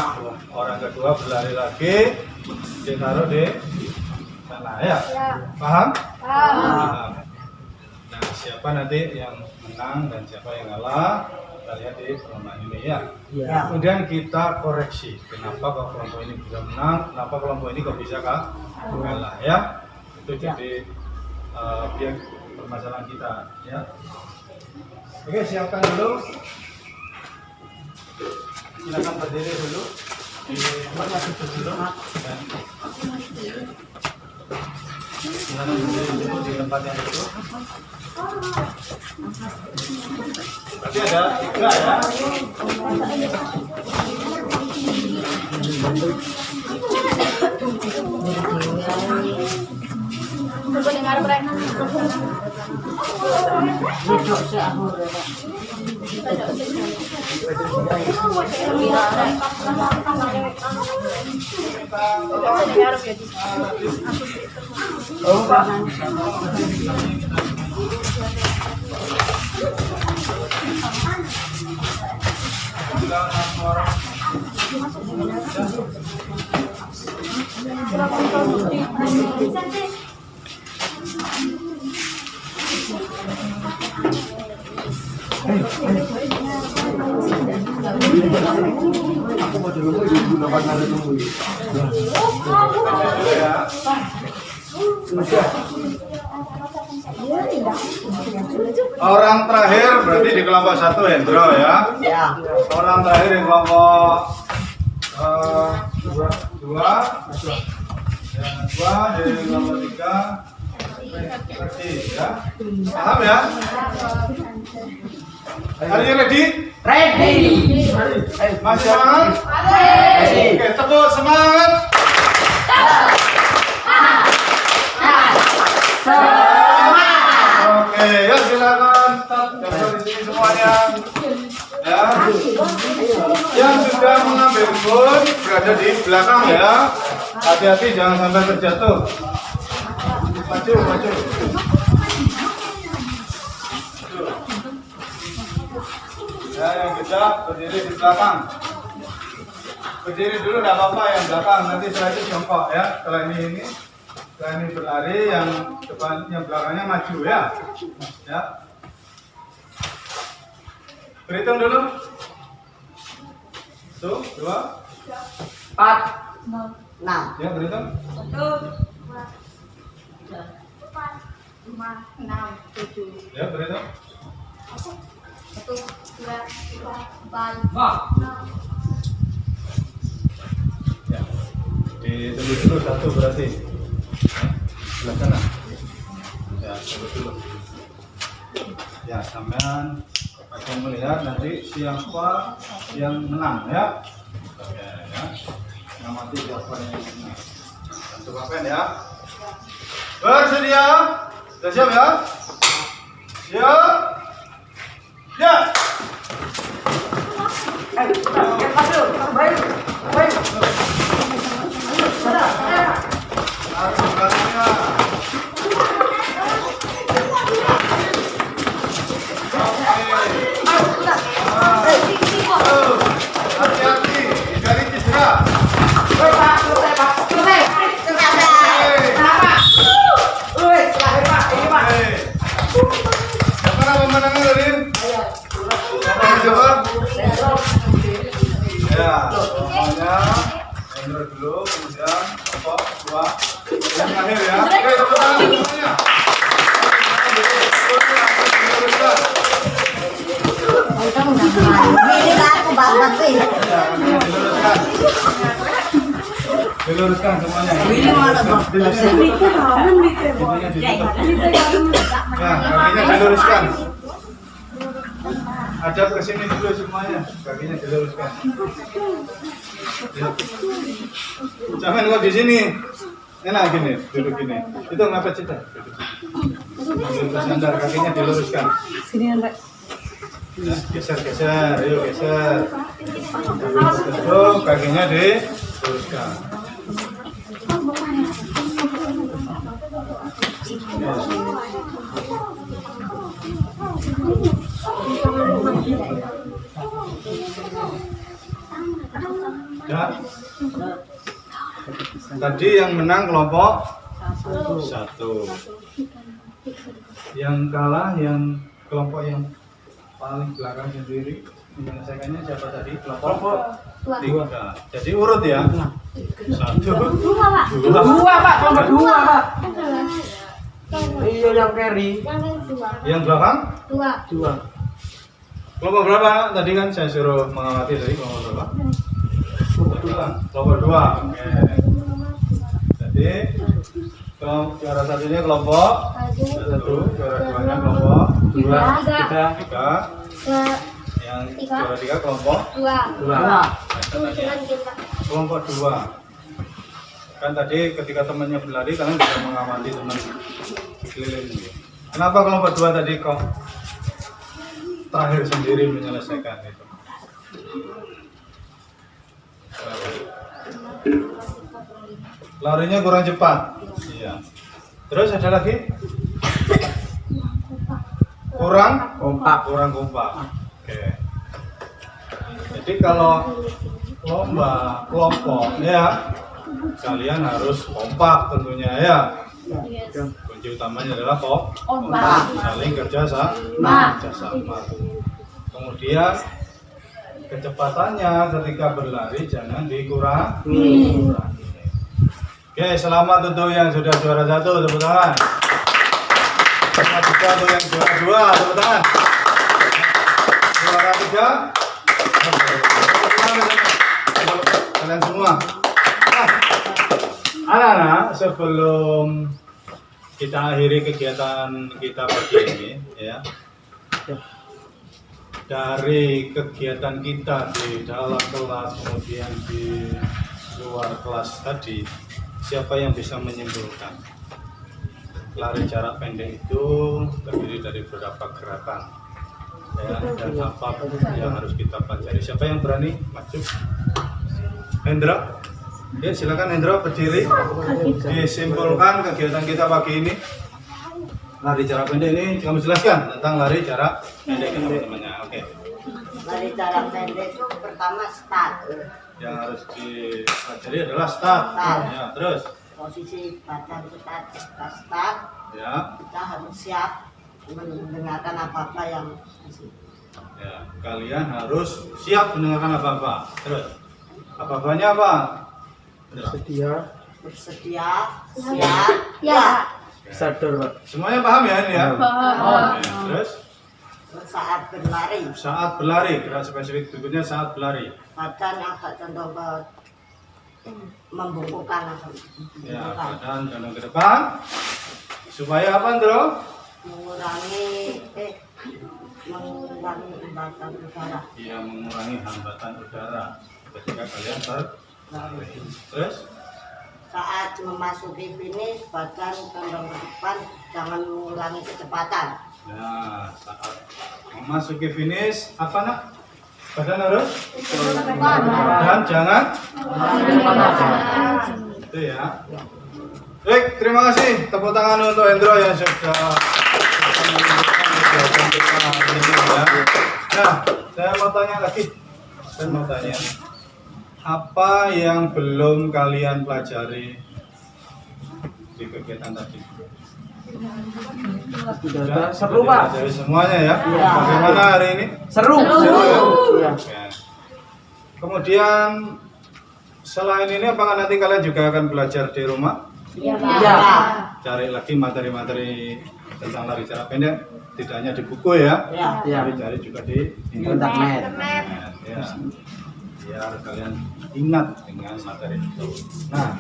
Orang kedua berlari lagi, ditaruh di sana ya. Paham? Paham. Nah, siapa nanti yang menang dan siapa yang kalah, kita lihat di perlombaan ini ya. Kemudian kita koreksi, kenapa kok kelompok ini bisa menang, kenapa kelompok ini kok bisa kalah ya. Itu jadi biar permasalahan kita ya. Oke, siapkan dulu. Silakan berdiri dulu di tempat duduk dulu. Silakan berdiri dulu di tempat yang duduk. Berarti ada 3 ya. Dengar mereka. Orang terakhir berarti di kelompok 1 Hendro ya. Orang terakhir di kelompok 2 jadi kelompok 3 ya. Paham ya? Are you ready? Ready. Masih semangat? Oke, tepuk semangat. Oke, ya silakan daftar di sini semuanya. Ya. Yang sudah mengambil kun berada di belakang ya. Hati-hati jangan sampai terjatuh. Maju. Ya, yang gedak berdiri di belakang. Berdiri dulu nggak apa-apa yang belakang, nanti setelah itu jongkok ya. Setelah ini berlari, yang depan, yang belakangnya maju ya. Ya. Berhitung dulu. 1, 2, 4, 6. ya berhitung. 1, 2, 3, 4, 5, 6, 7. Ya berhitung. 1, 2, 3, 4, 5. Ya. Ditunggu dulu 1 berarti. Sebelah sana. Ya, tunggu dulu. Ya, sampean akan melihat nanti siapa yang menang ya. Oke ya. Ngamati siapa yang menang. Coba pen ya. Bersedia? Sudah siap ya? Siap? Ya. Lari belakangnya. Hati-hati, hindari cedera. Siapa nama pemenangnya tadi? Siapa jawab? Ya, semuanya Hendro dulu, kemudian apa? Dua, yang terakhir ya. Oke, tepuk tangan semuanya. Diluruskan semuanya. Ya, kakinya diluruskan. Adab ke sini dulu semuanya. Kakinya diluruskan. Ya. Jangan kok di sini. Enak gini, duduk gini. Itu ngapa cita? Ambil bersandar, kakinya diluruskan. Ya, geser, ayo geser. Duduk, kakinya diluruskan. Ya. Tadi yang menang kelompok 1. Yang kalah yang kelompok yang paling belakang sendiri. Menyelesaikannya siapa tadi? Kelompok 3. Jadi urut ya. 1, 2, Pak, kelompok 2, Pak. Iya, yang carry. yang belakang 2. kelompok berapa? Tadi kan saya suruh mengamati tadi kelompok berapa? Kelompok 2. Oke. Jadi kelompok juara satunya kelompok 1, juara 2-nya kelompok 2, 3. Yang juara 3 kelompok 2. kelompok 2. Kan tadi ketika temannya berlari kalian bisa mengamati teman keliling. Kenapa kelompok 2 tadi kok terakhir sendiri menyelesaikan itu? Larinya kurang cepat. Iya. Terus ada lagi? Kurang kompak. Oke. Jadi kalau lomba kelompok ya kalian harus kompak tentunya ya. Kunci utamanya adalah kompak, saling kerjasama. Kemudian kecepatannya ketika berlari jangan dikurangi. Oke, selamat untuk yang sudah juara 1, tepuk tangan. Selamat juga untuk yang juara 2, tepuk tangan. Juara 3, kalian semua. Nah, anak-anak, sebelum kita akhiri kegiatan kita pagi ini, ya, dari kegiatan kita di dalam kelas kemudian di luar kelas tadi, siapa yang bisa menyimpulkan lari jarak pendek itu terdiri dari beberapa gerakan ya, dan apa yang harus kita pelajari? Siapa yang berani maju? Hendra? Ya, silakan Hendra berdiri. Disimpulkan kegiatan kita pagi ini. Lari jarak pendek ini kamu jelaskan tentang lari jarak pendek teman-temannya. Oke. Lari jarak pendek itu pertama start. Yang harus dipelajari adalah start. Ya, terus Posisi badan kita start. ya, Kita harus siap mendengarkan apa-apa yang ya, kalian harus siap mendengarkan apa-apa. Terus apa-apanya apa? bersedia, siap, ya. Sadar, Pak. Semuanya paham ya ini ya? Paham. Ya, terus Saat berlari, gerak spesifik berikutnya saat berlari. badan agak condong ke membungkukkan atau Ya, badan condong ke depan. Supaya apa, Andro? mengurangi hambatan udara. Iya, mengurangi hambatan udara ketika kalian berlari. Terus Saat memasuki finish, badan condong ke depan, jangan mengurangi kecepatan. nah, saat memasuki finish apa nak? Badan harus dan jangan itu ya. Baik, terima kasih. Tepuk tangan untuk Hendro yang sudah menunjukkan kita hari ini ya. Nah, saya mau tanya lagi. Saya mau tanya, apa yang belum kalian pelajari di kegiatan tadi? Sudah seru Pak. Dari semuanya ya. Iya. Bagaimana hari ini? Seru. Iya. Ya. Kemudian selain ini apakah nanti kalian juga akan belajar di rumah? Iya. Cari lagi materi-materi tentang lari jarak pendek, tidak hanya di buku ya, Iya. tapi cari juga di Internet. ya. Biar kalian ingat dengan materi itu. Nah,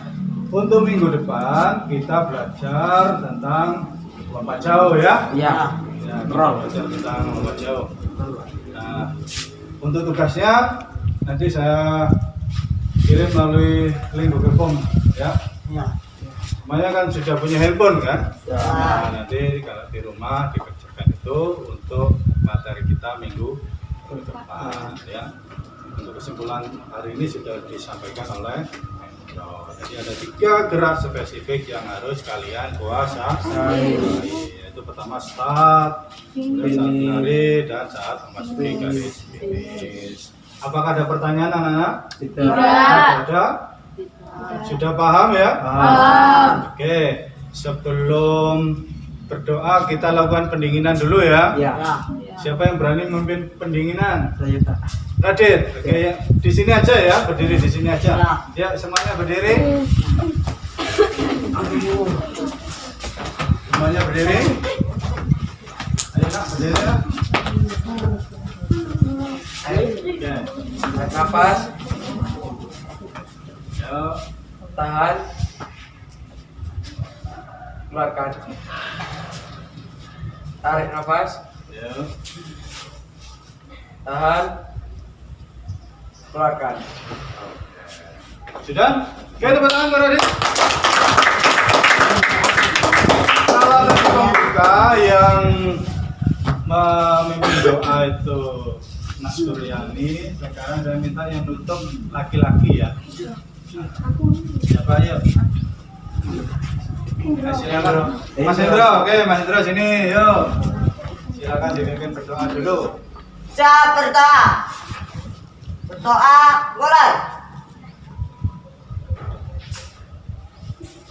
untuk minggu depan kita belajar tentang lompat jauh ya. Iya. Ya, kita belajar tentang lompat jauh. Nah, untuk tugasnya nanti saya kirim melalui link Google Form ya. Iya. Semuanya kan sudah punya handphone kan? Ya. Nah, nanti kalau di rumah dikerjakan itu untuk materi kita minggu depan ya. Untuk kesimpulan hari ini sudah disampaikan oleh Hendro. Jadi ada 3 gerak spesifik yang harus kalian kuasai. Yaitu pertama start, kemudian saat lari, dan saat memasuki garis finish. Apakah ada pertanyaan anak-anak? Tidak. Ada? Sudah paham ya? Paham. Oke, sebelum berdoa kita lakukan pendinginan dulu ya. Iya. Siapa yang berani memimpin pendinginan? Saya tak. Radit, oke ya. Di sini aja ya, berdiri di sini aja. Ya. Ya, semuanya berdiri. Semuanya berdiri. Ayo nak, berdiri nak. Oke. Tarik nafas. Ya. Tahan. Keluarkan. Tarik nafas. Ya. Tahan. Keluarkan. Sudah? Oke, tepuk tangan Kak Radit. Salah satu pembuka yang memimpin doa itu Mas Suryani. Sekarang saya minta yang nutup laki-laki ya. Siapa ya? Silakan Mas Hendro. Oke, Mas Hendro sini, yuk. Silakan dipimpin berdoa dulu. Siap berdoa. Berdoa mulai.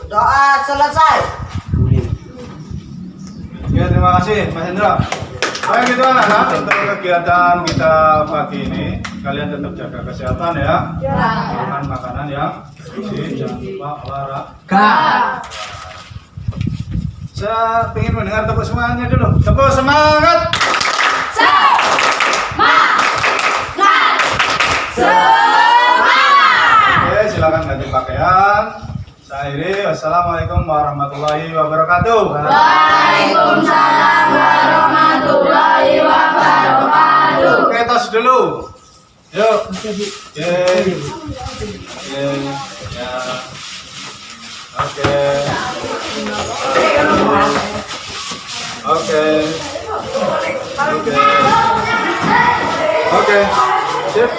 Berdoa selesai. Ya, terima kasih Mas Hendro. Baik itu anak-anak, untuk kegiatan kita pagi ini kalian tetap jaga kesehatan ya. Makan makanan yang bergizi, jangan lupa olahraga. Saya ingin mendengar tepuk semangatnya dulu. Tepuk semangat. Oke, silakan ganti pakaian. Saya akhiri. Wassalamualaikum warahmatullahi wabarakatuh. Waalaikumsalam warahmatullahi wabarakatuh. Oke, tos dulu. Yuk. Oke. Oke. Ya. Oke. Oke. Oke. Oke. Sip.